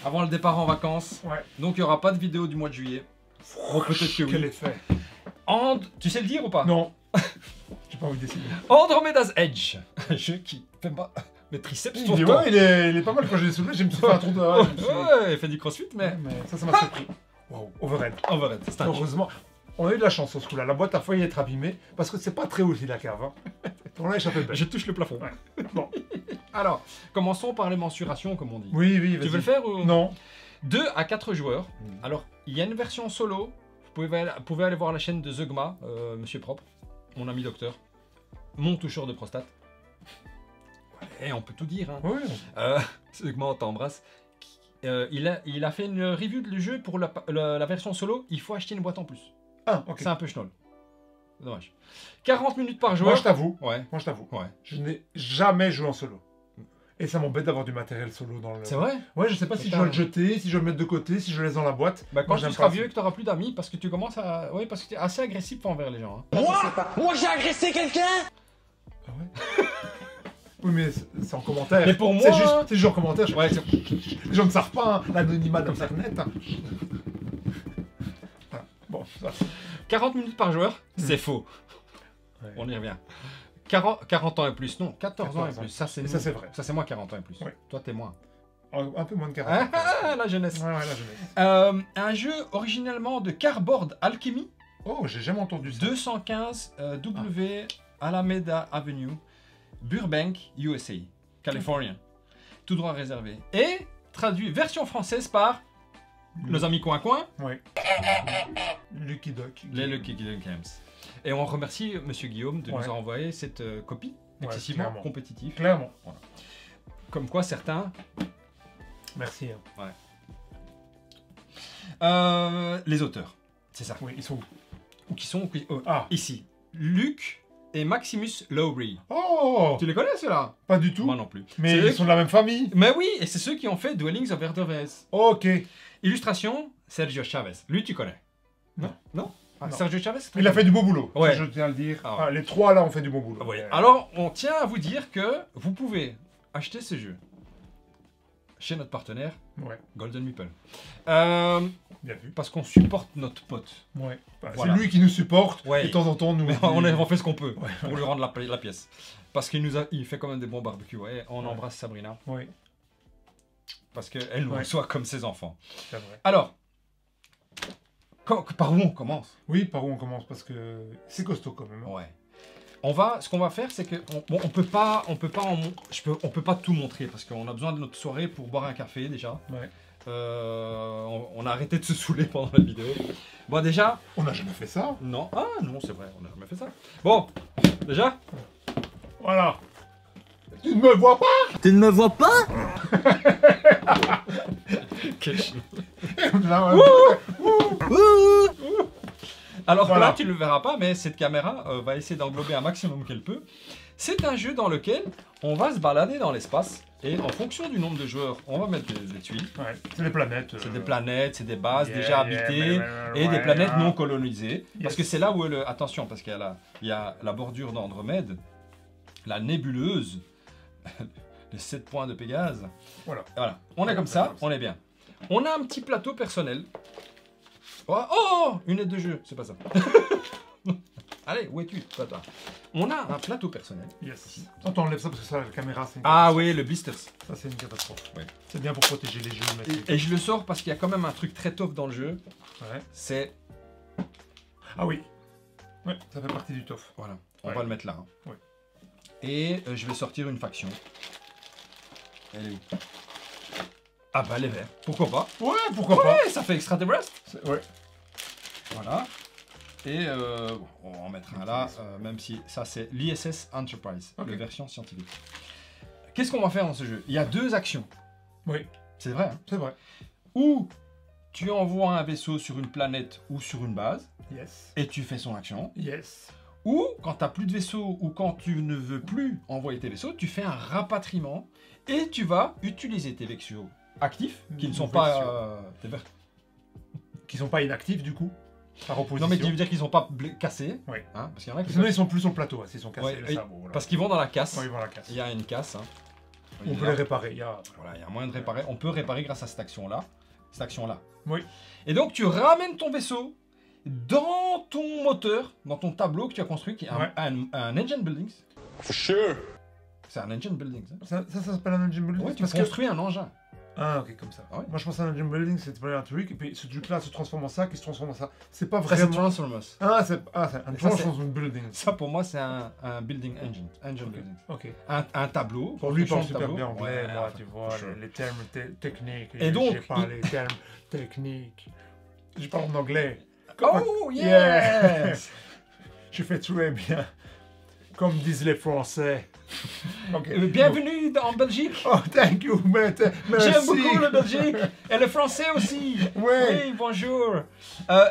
Avant le départ en vacances. Ouais. Donc il n'y aura pas de vidéo du mois de juillet. Oh, peut-être que oui. Quel effet. Tu sais le dire ou pas? Non. J'ai pas envie d'essayer. Andromeda's Edge. Un jeu qui fait pas mes triceps Il tout dit, le temps. ouais, il est pas mal quand je l'ai soulevé, je me suis fait un tour de. Ouais, je me suis- Ouais, il fait du crossfit, mais Mais ça m'a surpris. Wow, overhead. overhead. C'est un jeu. Heureusement, on a eu de la chance sur ce coup-là. La boîte a failli être abîmée parce que c'est pas très haut aussi la cave. Hein. On a échappé belle. Je touche le plafond. Ouais. Bon. Alors, commençons par les mensurations, comme on dit. Oui, oui, Tu vas-y. veux le faire ou... Non. 2 à 4 joueurs. Alors, il y a une version solo. Vous pouvez aller voir la chaîne de Zeugma, Monsieur Propre, mon ami docteur, mon toucheur de prostate. Et on peut tout dire. Hein. Oui. Zeugma, on t'embrasse. Il a fait une review du jeu pour la version solo. Il faut acheter une boîte en plus. Ah, ok. C'est un peu schnoll. Dommage. 40 minutes par Moi, joueur. je t'avoue. Ouais. Moi, je t'avoue. Ouais. Je n'ai jamais joué en solo. Et ça m'embête d'avoir du matériel solo dans le. C'est vrai. Ouais, je sais pas si je Putain. dois le jeter, si je dois le mettre de côté, si je le laisse dans la boîte. Bah, quand Moi, tu j'aime seras pas vieux ça. et que tu n'auras plus d'amis, parce que tu commences à. Oui, parce que tu es assez agressif envers les gens. Hein. Moi j'ai agressé quelqu'un. Ah ouais. Oui, mais c'est en commentaire. Mais pour moi- C'est juste en commentaire. Ouais, Les gens ne savent pas, hein, l'anonymat d'Internet. 40 minutes par joueur, c'est faux. Ouais. On y revient. 40 ans et plus, non, 14 ans et 14 ans. plus. Ça, c'est Et ça, c'est vrai. Ça, c'est moi 40 ans et plus. Ouais. Toi, t'es moins. Un peu moins de 40. La jeunesse. Ouais, la jeunesse. Un jeu originellement de Cardboard Alchemy, Oh, j'ai jamais entendu ça. 215 W Alameda Avenue, Burbank, USA, California. Tout droit réservé. Et traduit version française par nos amis Coin-Coin, Ouais. Lucky Duck. les Lucky Games. Et on remercie Monsieur Guillaume de nous Ouais. avoir envoyé cette copie Ouais, excessivement clairement. compétitive. Clairement. Comme quoi certains... Merci. Hein. les auteurs, c'est ça. Oui, ils sont où? Ou qui sont Ah. ici. Luc et Maximus Lowry. Oh, Tu les connais ceux-là? pas du tout. Moi non plus. Mais C'est eux ils sont de la même famille. Mais oui, et c'est ceux qui ont fait Dwellings of Erdovez. Ok. Illustration, Sergio Chavez. Lui, tu connais? Non. Non, Ah, Non. Sergio Chavez? Il a fait du beau boulot. Ouais. Ça, je tiens à le dire. Ah ouais. Ah, les trois là ont fait du bon boulot. Ah oui. Ouais. Alors, on tient à vous dire que vous pouvez acheter ce jeu chez notre partenaire Ouais. Golden Meeple. Bien vu. Parce qu'on supporte notre pote. Ouais. Bah, Voilà. C'est lui qui nous supporte. Ouais. Et de temps en temps, nous. Mais on fait ce qu'on peut Ouais. pour lui rendre la pièce. Parce il fait quand même des bons barbecues. Ouais. On embrasse Sabrina. Oui, Parce qu'elle nous Ouais. reçoit comme ses enfants. c'est vrai. Alors, par où on commence? Oui, par où on commence? Parce que c'est costaud quand même. hein. Ouais. Ce qu'on va faire, c'est que on peut pas tout montrer parce qu'on a besoin de notre soirée pour boire un café déjà. Ouais. On a arrêté de se saouler pendant la vidéo. Bon déjà, On n'a jamais fait ça. non, non c'est vrai, on n'a jamais fait ça. Bon, déjà, Voilà. Tu ne me vois pas? Tu ne me vois pas? Là, alors Voilà. là tu le verras pas, mais cette caméra va essayer d'englober un maximum qu'elle peut. C'est un jeu dans lequel on va se balader dans l'espace et en fonction du nombre de joueurs, on va mettre des tuiles. Ouais, c'est des planètes. C'est des planètes, c'est des bases Yeah, déjà yeah, habitées ouais, et des ouais, planètes ah. non colonisées. Parce Yes. que c'est là où attention, parce qu'il y a la bordure d'Andromède, la nébuleuse, les 7 points de Pégase. Voilà. Voilà, on est comme ça, on est bien. On a un petit plateau personnel. Oh, une aide de jeu, c'est pas ça. Allez, où es-tu, toi? On a un plateau personnel. Yes. Attends, enlève ça parce que ça, la caméra, c'est une Ah catastrophe. oui, le Blisters. Ça, c'est une catastrophe. Ouais. C'est bien pour protéger les jeux. Mais c'est- Et je le sors parce qu'il y a quand même un truc très top dans le jeu. Ouais. C'est... Ah oui. Ouais, ça fait partie du tof. Voilà, on Ouais. va le mettre là. hein. Ouais. Et je vais sortir une faction. Elle est où? Ah bah les verts. Pourquoi pas? Ouais, pourquoi pas. Ouais, ça fait extra Everest. Ouais. Voilà. Et bon, on va en mettre un là, même si ça c'est l'ISS Enterprise, Ok. la version scientifique. Qu'est-ce qu'on va faire dans ce jeu? Il y a deux actions. Oui, C'est vrai. Hein? c'est vrai. Ou tu envoies un vaisseau sur une planète ou sur une base Yes. et tu fais son action. Yes. Ou quand tu n'as plus de vaisseau ou quand tu ne veux plus envoyer tes vaisseaux, tu fais un rapatriement et tu vas utiliser tes vaisseaux actifs qui ne sont Vaisseaux. pas tes ver- Qui sont pas inactifs du coup. Par opposition. Non mais qui veut dire qu'ils sont pas cassés. Oui. Hein, parce qu'il y en a qui Sinon, ils sont plus sur le plateau. S'ils sont cassés, Ouais, le et- sabot. Voilà. parce qu'ils vont dans la casse. Ouais, ils vont à la casse. Il y a une casse. Hein. On Il est peut là. les réparer. Il y a... Voilà, il y a moyen de réparer. On peut réparer grâce à cette action-là. Cette action-là. Oui. Et donc tu ramènes ton vaisseau dans ton moteur, dans ton tableau que tu as construit, qui est Ouais. un engine buildings. Sure. C'est un engine buildings. Hein. Ça s'appelle un engine building. Ouais, tu parce que... construis un engin. Ah, ok, comme ça. Ah ouais. Moi, je pensais à un engine building, c'était un truc, et puis ce truc-là se transforme en ça, qui se transforme en ça. C'est pas Ça, c'est vraiment. Transformers. Ah, c'est un Ça, c'est- transform building. Ça, pour moi, c'est un building engine. Engine Ok. building. Ok. Un tableau. Pour lui, il parle construction de super bien tableau. anglais, Ouais, moi, enfin, tu vois, sure. les termes techniques. Et donc, j'ai pas les termes techniques. Je parle en anglais. Oh, yes! Yes! Je fais très bien. Comme disent les Français. Ok. Bienvenue en Belgique. Oh, thank you, merci. J'aime beaucoup la Belgique. Et le français aussi. Ouais. Oui, bonjour.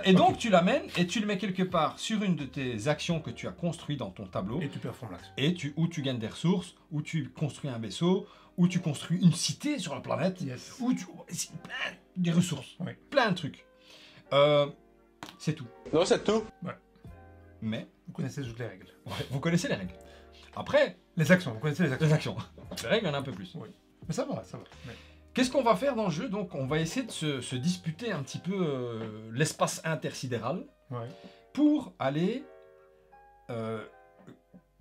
Et donc, tu l'amènes et tu le mets quelque part sur une de tes actions que tu as construites dans ton tableau. Et tu performes l'action. Et où tu gagnes des ressources, où tu construis un vaisseau, où tu construis une cité sur la planète, Yes. où tu... c'est plein des ressources, Oui. plein de trucs. C'est tout. Non, c'est tout. Mais, Vous connaissez toutes les règles. ouais, vous connaissez les règles. Après, Les actions, vous connaissez les actions. les actions. Les règles, il y en a un peu plus. Mais ça va, ça va. Mais- Qu'est-ce qu'on va faire dans le jeu? Donc, on va essayer de se disputer un petit peu l'espace intersidéral. Ouais. pour aller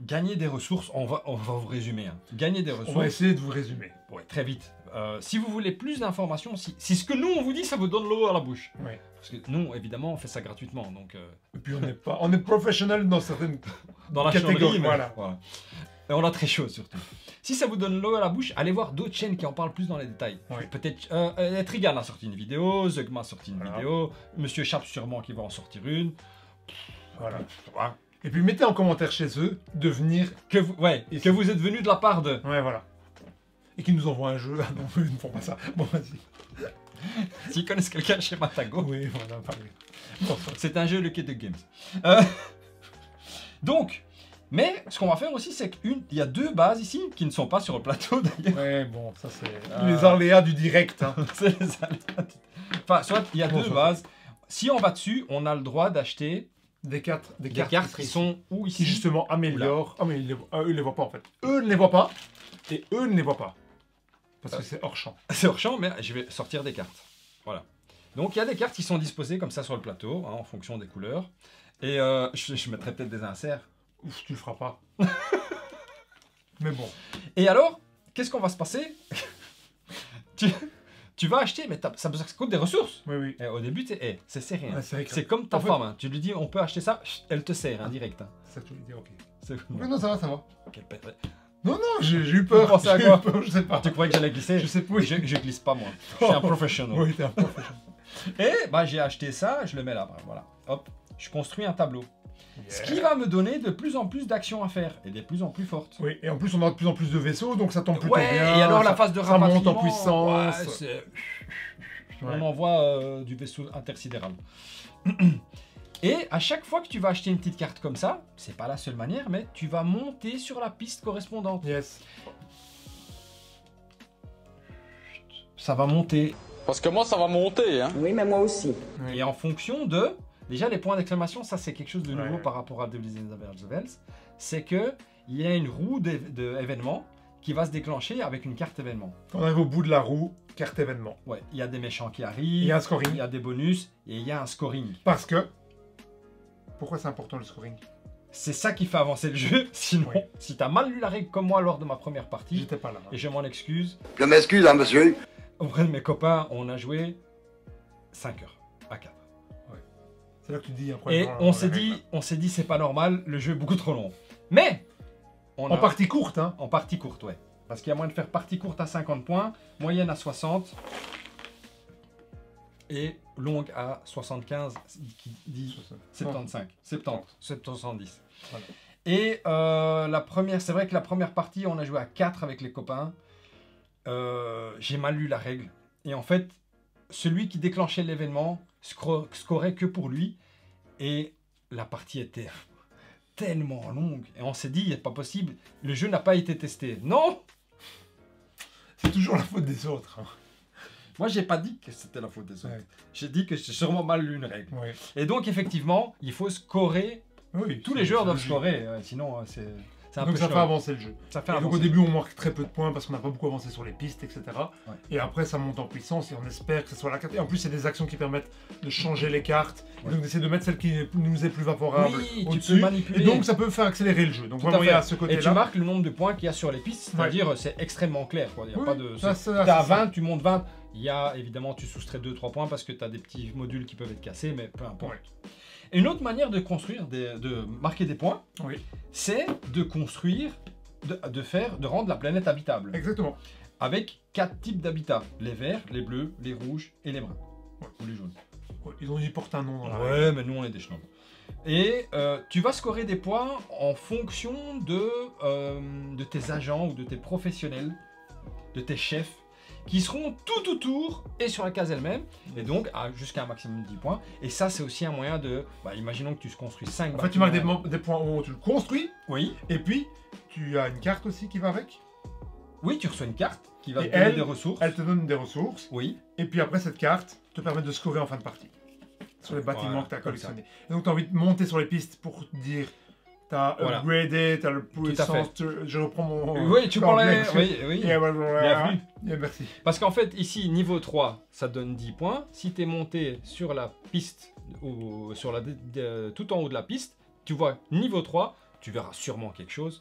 gagner des ressources. On va vous résumer. Hein. Gagner des On va ressources. essayer de vous résumer. Ouais, très vite. Si vous voulez plus d'informations, si ce que nous on vous dit, ça vous donne l'eau à la bouche. Ouais. Parce que nous, évidemment, on fait ça gratuitement. Donc, Et puis on est professionnel dans certaines dans la catégories. catégorie, mais Voilà. Et on a très chaud surtout. Si ça vous donne l'eau à la bouche, allez voir d'autres chaînes qui en parlent plus dans les détails. Ouais. Peut-être Trigan a sorti une vidéo, Zugma a sorti une vidéo, Monsieur Chap sûrement qui va en sortir une. Voilà. Voilà. Et puis mettez en commentaire chez eux de venir. Que vous êtes venu de la part de. Ouais, voilà. Et qu'ils nous envoient un jeu. Ah non, eux, ils ne font pas ça. Bon, vas-y. S'ils connaissent quelqu'un chez Matago. Oui, voilà, parlez. Bon, C'est un jeu Lucky Duck Games. Donc, mais ce qu'on va faire aussi, c'est qu'il y a 2 bases ici qui ne sont pas sur le plateau d'ailleurs. ouais, bon, ça c'est les aléas du direct. Hein. C'est les aléas. Enfin, soit il y a 2 bases. Si on va dessus, on a le droit d'acheter Des cartes qui sont où qui ici. justement améliorent. Ah, mais eux ne les voient pas en fait. Eux ne les voient pas. Et eux ne les voient pas. Parce que c'est hors champ. C'est hors champ, mais je vais sortir des cartes. Voilà. Donc il y a des cartes qui sont disposées comme ça sur le plateau, hein, en fonction des couleurs. Et je mettrai peut-être des inserts. Ouf, tu le feras pas. Mais bon. Et alors, qu'est-ce qu'on va se passer? tu vas acheter, mais ça coûte des ressources. Oui, oui. Et au début, c'est rien. Ouais, c'est vrai que- C'est comme ta en fait- femme. Hein. Tu lui dis, on peut acheter ça, elle te sert, hein, direct. Hein. C'est ça que tu voulais dire, ok. C'est- Ouais, non, ça va, ça va. Quelle pète. Non, non, j'ai eu peur. Tu pensais à J'ai quoi eu peur, je sais pas. Tu croyais que j'allais glisser? Je sais pas. Oui. Je glisse pas, moi. Je suis un professionnel. Oui, t'es un professionnel. Et bah, j'ai acheté ça, je le mets là. Voilà. Hop. Je construis un tableau. Ce qui va me donner de plus en plus d'actions à faire et de plus en plus fortes. Oui, et en plus, on a de plus en plus de vaisseaux, donc ça tombe plutôt Ouais, bien. et alors la ça- phase de ça monte rapatriement, en puissance. ouais, c'est- Ouais. On envoie du vaisseau intersidéral. Et à chaque fois que tu vas acheter une petite carte comme ça, c'est pas la seule manière, mais tu vas monter sur la piste correspondante. Yes. Ça va monter. Parce que moi, ça va monter, hein. Oui, mais moi aussi. Oui. Et en fonction de... Déjà, les points d'exclamation, ça c'est quelque chose de nouveau Ouais. par rapport à Devils in the Wells. C'est que il y a une roue d'événements qui va se déclencher avec une carte événement. Quand on arrive au bout de la roue, carte événement. Ouais, il y a des méchants qui Il arrivent, y a un scoring. il y a des bonus et il y a un scoring. Parce que. Pourquoi c'est important le scoring? C'est ça qui fait avancer le jeu. Sinon, Oui. si t'as mal lu la règle comme moi lors de ma première partie, J'étais pas là. et je m'en excuse, Je m'excuse, hein, monsieur. auprès de mes copains, on a joué 5 heures à 4. C'est là que tu dis un problème. Et dans on la s'est règle. dit, c'est pas normal, le jeu est beaucoup trop long. Mais on En a- partie courte, hein. en partie courte, ouais. Parce qu'il y a moyen de faire partie courte à 50 points, moyenne à 60 et longue à 75, qui dit 75, 70, 70. Voilà. Et la première, c'est vrai que la première partie, on a joué à 4 avec les copains. J'ai mal lu la règle. Et en fait, celui qui déclenchait l'événement scorait que pour lui. Et la partie était tellement longue. Et on s'est dit, c'est pas possible, le jeu n'a pas été testé. Non! C'est toujours la faute des autres. Hein. Moi, j'ai pas dit que c'était la faute des autres. Ouais. J'ai dit que j'ai sûrement mal lu une règle. Ouais. Et donc, effectivement, il faut scorer. Oui, Tous c'est- les joueurs c'est doivent logique. scorer. Sinon, c'est un Donc peu ça chiant. fait avancer le jeu. Ça fait Et donc au avancer. début on marque très peu de points parce qu'on n'a pas beaucoup avancé sur les pistes, etc. Ouais. Et après ça monte en puissance et on espère que ce soit la carte. Et en plus c'est des actions qui permettent de changer les cartes, et Ouais. donc d'essayer de mettre celle qui nous est plus favorable Oui, tu au-dessus. peux manipuler. Et donc ça peut faire accélérer le jeu. Donc Tout à vraiment il y a fait. ce Et côté-là. tu marques le nombre de points qu'il y a sur les pistes, c'est-à-dire c'est extrêmement clair. Quoi. Il y a Oui, pas de. ça, ça, T'es à c'est ça. 20, tu montes 20. Il y a évidemment, tu soustrais 2-3 points parce que tu as des petits modules qui peuvent être cassés, mais peu importe. Ouais. Et une autre manière de construire, de marquer des points, Oui, c'est de construire, de rendre la planète habitable. exactement. Avec 4 types d'habitats les verts, les bleus, les rouges et les bruns. Ou les jaunes. Ouais, ils ont dû porter un nom dans la règle. Ouais, mais nous on est des chenons. Et tu vas scorer des points en fonction de tes agents ou de tes professionnels, de tes chefs, qui seront tout autour et sur la case elle-même, et donc jusqu'à un maximum de 10 points. Et ça, c'est aussi un moyen de... Bah, imaginons que tu construis 5 En fait tu marques des points au moment où tu le construis, Oui, et puis tu as une carte aussi qui va avec. oui, tu reçois une carte qui va Et te donner elle, des ressources. Elle te donne des ressources, Oui, et puis après cette carte te permet de scorer en fin de partie. Sur les bâtiments Voilà, que tu as comme ça. collectionnés. Et donc tu as envie de monter sur les pistes pour dire t'as Voilà. upgradé, t'as le Tout à fait. puissance, je reprends mon... Oui, tu parlais. l'anglais. Oui. Et voilà. Bienvenue. Et merci. Parce qu'en fait, ici, niveau 3, ça donne 10 points. Si tu es monté sur la piste, ou sur tout en haut de la piste, tu vois niveau 3, tu verras sûrement quelque chose.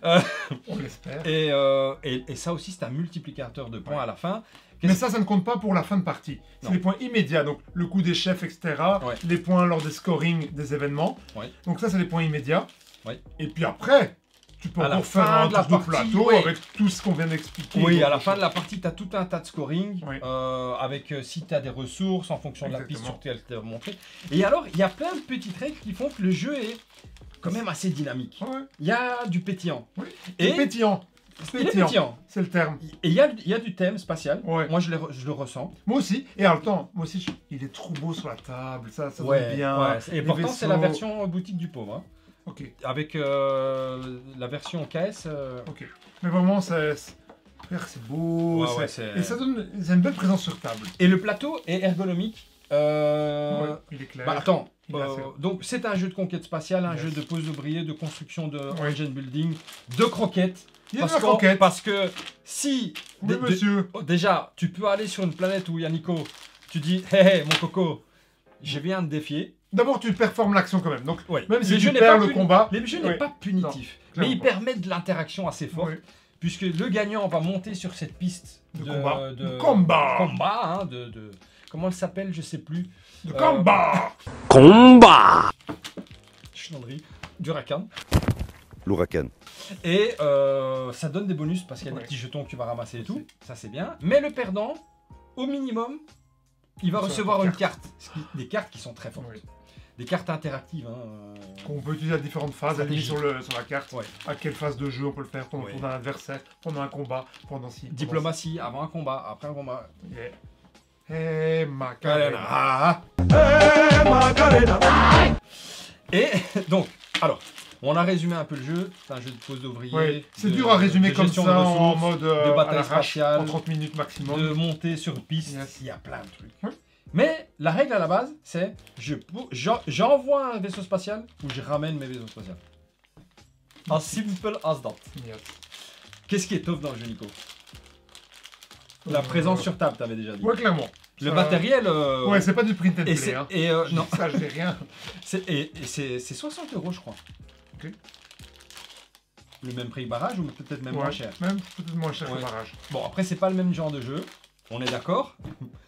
On l'espère. Et ça aussi, c'est un multiplicateur de points Ouais. à la fin. Mais ça ne compte pas pour la fin de partie. C'est Non. les points immédiats, donc le coup des chefs, etc. Ouais. Les points lors des scoring des événements. Ouais. Donc ça, c'est les points immédiats. Ouais. Et puis après, tu peux À la encore faire fin un de la tour de partie, plateau ouais. avec tout ce qu'on vient d'expliquer. Oui, à Donc, la fin de la partie, tu as tout un tas de scoring, Oui. avec si tu as des ressources en fonction de la piste Exactement. sur laquelle tu as montré. Et alors, il y a plein de petites règles qui font que le jeu est quand même assez dynamique. Ouais. Il y a du pétillant. Oui. Et Pétillant. il est pétillant. C'est le terme. Et il y a du thème spatial. Ouais. Moi, je le ressens. Moi aussi. Et en même temps, moi aussi, il est trop beau sur la table. Ça donne bien. ouais. Et Les pourtant, c'est la vaisseaux. version boutique du pauvre. Hein. Ok. Avec la version KS. Ok. Mais vraiment, c'est beau. Ouais, c'est- ouais, Et ça donne c'est une belle présence sur table. Et le plateau est ergonomique. Ouais, il est clair. Bah attends, Il est assez- donc c'est un jeu de conquête spatiale, un Yes. jeu de pose d'ouvrier, de construction de Ouais. engine building, de croquettes. Il y a de Parce la qu'en- croquette. Parce que si Oui, monsieur. déjà tu peux aller sur une planète où il y a Nico, tu dis hé mon coco, je viens de défier. D'abord, tu performes l'action quand même. Donc, Ouais. même si Le jeu tu n'est perds pas le combat. Le jeu n'est Ouais. pas punitif, Non, mais il clairement permet de l'interaction assez forte. Ouais. Puisque le gagnant va monter sur cette piste De combat. de Combat. combat, hein, comment elle s'appelle, je sais plus. De combat. Combat! Chandri, du Rakan. l'Huracan. Et ça donne des bonus parce qu'il y a Ouais. des petits jetons que tu vas ramasser et tout. Ça c'est bien. Mais le perdant, au minimum, il va Ça, recevoir une une carte. Des cartes qui sont très fortes. Oui. Des cartes interactives. Hein. Qu'on peut utiliser à différentes phases, alignées sur la carte. Ouais. À quelle phase de jeu on peut le faire pendant Ouais. un adversaire, pendant un combat, pendant ci. pendant Diplomatie, avant un combat, après un combat. ci. Yeah. Hey, Macarena. Ah. Et donc, alors, on a résumé un peu le jeu. C'est un jeu de pose d'ouvrier. Ouais, c'est de- dur à résumer de comme gestion ça de en ressources, mode de à bataille l'arrache, spatiale, en 30 minutes maximum. de monter sur une piste. Yes. Il y a plein de trucs. Ouais. Mais la règle à la base, c'est j'envoie un vaisseau spatial ou je ramène mes vaisseaux spatials. As simple as that. Yes. Qu'est-ce qui est top dans le jeu, Nico? La présence sur table, t'avais déjà dit. Ouais, clairement. Le Ça- matériel. Ouais, c'est pas du print and et play. c'est Hein. non, Ça, je dis rien. c'est 60 €, je crois. Ok. Le même prix que barrage ou peut-être même Ouais, moins cher. Même peut-être moins cher Ouais. que barrage. Bon, après, c'est pas le même genre de jeu. On est d'accord.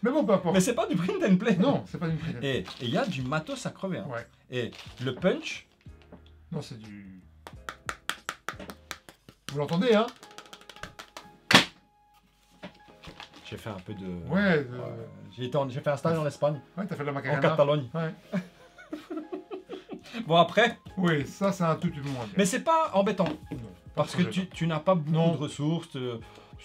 Mais bon, peu importe. Mais c'est pas du print and play. Non, c'est pas du print and play. Et il y a du matos à crever. Hein. Ouais. Et le punch, Non, c'est du. Vous l'entendez, hein? j'ai fait un peu de. Ouais. J'ai fait un stage en Espagne, Ouais, t'as fait de la en Macarena. Catalogne. Ouais. Bon, après, Oui, ça, c'est un tout petit peu moins bien. mais c'est pas embêtant. Non, Parce que tu n'as pas beaucoup Non. de ressources.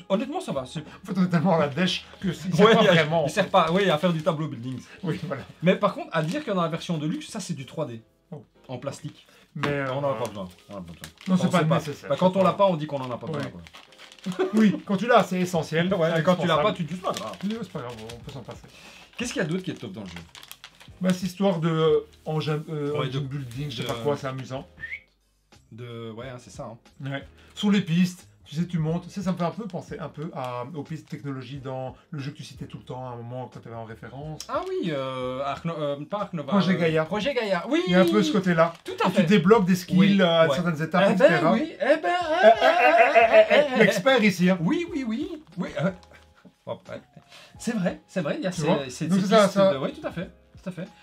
Honnêtement, ça va. En fait, on est tellement à la dèche que il Ouais, sert pas vraiment. il sert pas à faire du tableau building. Oui, voilà. Mais par contre, à dire que dans la version de luxe, ça c'est du 3D. Oh. En plastique. Mais. On n'en a pas besoin. On en a pas besoin. Non, c'est On pas sait nécessaire. Bah, quand c'est on pas- l'a pas, on dit qu'on en a pas besoin. Ouais. quoi. Oui, quand tu l'as, c'est essentiel. Ouais, c'est et quand tu l'as pas, indispensable. tu te dis pas grave. C'est pas grave, on peut s'en passer. Qu'est-ce qu'il y a d'autre qui est top dans le jeu? Bah, cette histoire de engine Ouais, de- building, je sais de- pas quoi, c'est amusant. Ouais, hein, c'est ça. Hein. Ouais. Sur les pistes, tu sais, tu montes. Tu sais, ça me fait un peu penser aux pistes de technologie dans le jeu que tu citais tout le temps à un moment quand tu avais en référence. Ah oui, pas Ark Nova. Projet Gaïa. Projet Gaïa, oui. Il y a un peu ce côté-là. Tout à Tu fait. débloques des skills Oui, à ouais. certaines étapes, Eh etc. ben oui, L'expert ici, hein. Oui. Hop, ouais. C'est vrai, il y a Tu vois ces Donc pistes c'est ça. Oui, tout à fait.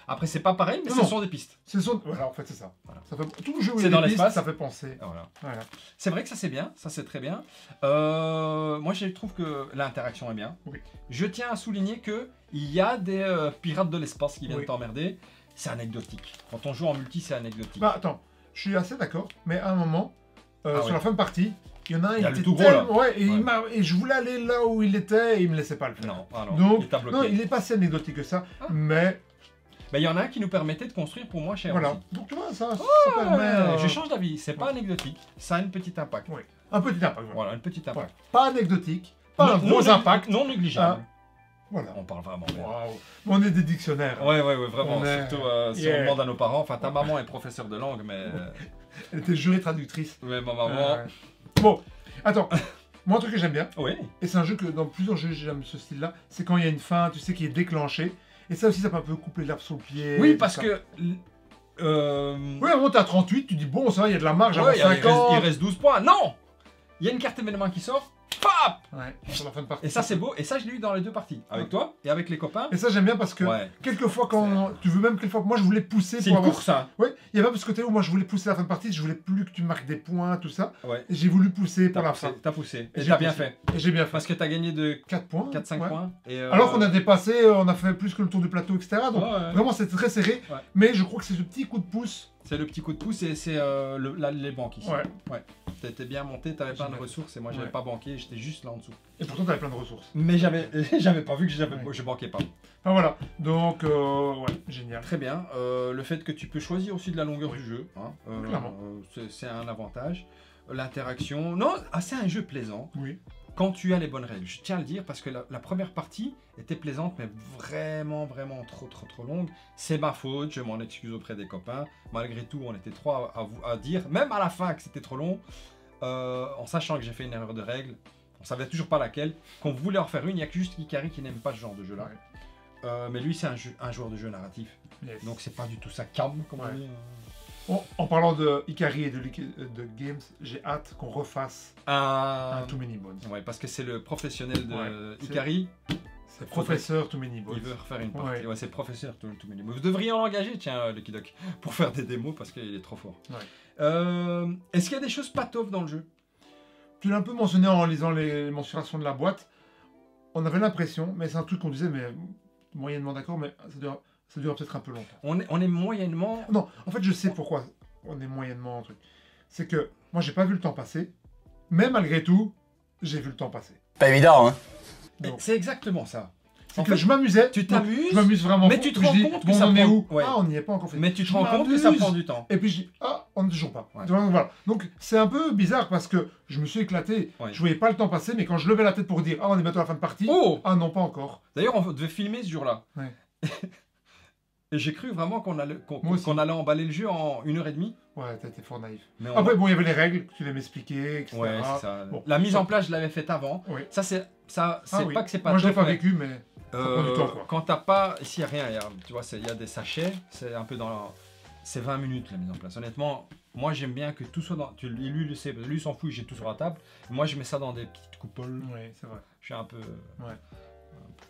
Après, c'est pas pareil, mais Non, ce non. sont des pistes. Voilà, en fait, c'est ça. Voilà. Ça fait... Tout le jeu où il C'est y a dans des pistes, l'espace. ça fait penser. Voilà. Voilà. C'est vrai que ça c'est bien, ça c'est très bien. Moi je trouve que l'interaction est bien. Oui. Je tiens à souligner que il y a des pirates de l'espace qui viennent Oui. t'emmerder. C'est anecdotique. Quand on joue en multi, c'est anecdotique. Bah, attends, je suis assez d'accord, mais à un moment, sur ouais. la fin de partie, il y en a un, Il y a il le était tout gros, là. tellement... Ouais, et, Ouais. et je voulais aller là où il était et il me laissait pas le faire. Non, alors, Donc, il t'a bloqué. non, il est pas si anecdotique que ça, Ah. mais Mais il y en a un qui nous permettait de construire pour moins cher voilà. aussi. Donc tu vois, ça Ouais, permet... je change d'avis, c'est pas anecdotique, ça a une petite impact. Un petit impact. Voilà. Voilà, une petite impact. Pas anecdotique, pas un Non gros négli- impact. Non négligeable. Voilà. On parle vraiment bien. Waouh. On est des dictionnaires. Ouais, vraiment. On est- Surtout si Yeah. on demande à nos parents. Enfin, ta maman est professeure de langue, mais. Elle était jurée traductrice. Ouais, ma maman. Bon, attends. Moi, un truc que j'aime bien, Oui. et c'est un jeu que dans plusieurs jeux j'aime ce style-là, c'est quand il y a une fin, tu sais, qui est déclenchée. Et ça aussi, ça peut un peu couper l'herbe sous le pied. Oui, tout parce ça. que. Oui, à un moment, t'es à 38, tu dis, bon, ça va, il y a de la marge, Ouais, avant il 50. reste 12 points. Non! Il y a une carte événement qui sort. Pap! Ouais, sur la fin de partie. Et ça, c'est beau. Et ça, je l'ai eu dans les deux parties. Avec toi et avec les copains. Et ça, j'aime bien parce que, Ouais. quelquefois, quand tu veux même, quelquefois, moi, je voulais pousser C'est pour une avoir. course, hein. Oui, il y a même ce côté où moi, je voulais pousser la fin de partie, je voulais plus que tu marques des points, tout ça. Ouais. Et j'ai voulu pousser pour la fin. T'as poussé. Et J'ai t'as bien poussé. fait. Et j'ai bien fait. Parce que t'as gagné de 4 points. 4-5 ouais. points. Et Alors qu'on a dépassé, on a fait plus que le tour du plateau, etc. Donc, Ouais. vraiment, c'était très serré. Ouais. Mais je crois que c'est ce petit coup de pouce. C'est le petit coup de pouce et c'est les banques ici. Ouais. T'étais bien monté, t'avais plein de Génial. ressources et moi j'avais Ouais. pas banqué, j'étais juste là en dessous. Et pourtant, t'avais plein de ressources. Mais j'avais pas vu que Ouais. je banquais pas. Enfin, voilà. Donc, ouais, génial. Très bien. Le fait que tu peux choisir aussi de la longueur Oui. du jeu, hein, Clairement. c'est un avantage. L'interaction, non, c'est un jeu plaisant. Oui. Quand tu as les bonnes règles. Je tiens à le dire parce que la première partie était plaisante, mais vraiment trop longue. C'est ma faute, je m'en excuse auprès des copains. Malgré tout, on était trois à dire, même à la fin, que c'était trop long, en sachant que j'ai fait une erreur de règle. On savait toujours pas laquelle. Qu'on voulait en faire une, il n'y a que juste Ikari qui n'aime pas ce genre de jeu-là. Mais lui, c'est un joueur de jeu narratif. Yes. Donc c'est pas du tout ça calme, comme on Ouais. dit. Bon, en parlant de Ikari et de Games, j'ai hâte qu'on refasse un Too Many Bones. Ouais, parce que c'est le professionnel de Ouais, c'est- Ikari. C'est professeur Too Many Bones. Il veut refaire une partie. Ouais. Ouais, c'est le professeur tout menu. Vous devriez en engager, tiens, Lucky Duck, pour faire des démos parce qu'il est trop fort. Ouais. Est-ce qu'il y a des choses pas top dans le jeu? Tu l'as un peu mentionné en lisant les mensurations de la boîte. On avait l'impression, mais c'est un truc qu'on disait, mais moyennement d'accord, mais ça dure peut-être un peu longtemps. On est moyennement. Non, en fait, je sais pourquoi on est moyennement en truc. C'est que moi, j'ai pas vu le temps passer, mais malgré tout, j'ai vu le temps passer. Pas évident, hein. Donc, C'est exactement ça. c'est En que fait, je m'amusais. tu donc, t'amuses, Je m'amuse vraiment. mais fort, tu te puis rends je dis, compte que bon, ça on en est prend- où ouais. Ah, on n'y est pas encore fait. Mais tu te Je rends compte que ça m'amuse. prend du temps. Et puis je dis, ah, on n'est toujours pas. Ouais. Donc, voilà. Donc c'est un peu bizarre parce que je me suis éclaté. Ouais. Je voyais pas le temps passer, mais quand je levais la tête pour dire, ah, on est bientôt à la fin de partie. Oh! Ah non, pas encore. D'ailleurs, on devait filmer ce jour-là. Ouais. Et j'ai cru vraiment qu'on allait, Moi aussi. qu'on allait emballer le jeu en 1h30. Ouais, t'as été fort naïf. Mais on- Après, bon, il y avait les règles que tu devais m'expliquer, etc. Ouais, c'est ça. Bon. La mise en place, je l'avais faite avant. Oui. Ça, c'est Ah oui. pas que c'est pas Moi, je l'ai top, pas mais, vécu, mais ça prend du temps, quoi. quand t'as pas... Ici, il n'y a rien. Tu vois, il y a des sachets. C'est un peu dans... C'est 20 minutes, la mise en place. Honnêtement, moi, j'aime bien que tout soit dans... Lui, il le sait. Lui, il s'en fout, j'ai tout sur la table. Moi, je mets ça dans des petites coupoles. Oui, c'est vrai. Je suis un peu... Ouais.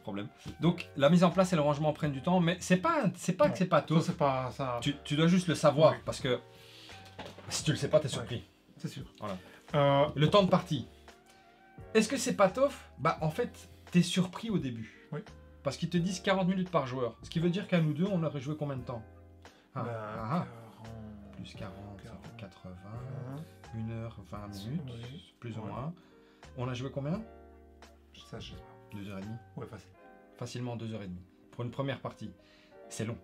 Problème. Donc, la mise en place et le rangement prennent du temps. Mais c'est pas Non. que c'est pas Ça, tôt. c'est pas ça. Tu dois juste le savoir. Oui. Parce que si tu le sais pas, t'es surpris. C'est sûr. Voilà. Euh, Le temps de partie. Est-ce que c'est pas tof? Bah en fait, t'es surpris au début. Oui. Parce qu'ils te disent 40 minutes par joueur. Ce qui veut dire qu'à nous deux, on aurait joué combien de temps? Ah, bah, ah, 40, plus 40, ça fait 80, hein, 1h20 minutes, Oui. plus ou Ouais. moins. On a joué combien? ça, je sais pas. 2h30. Ouais, facile. Facilement 2h30. Pour une première partie. C'est long.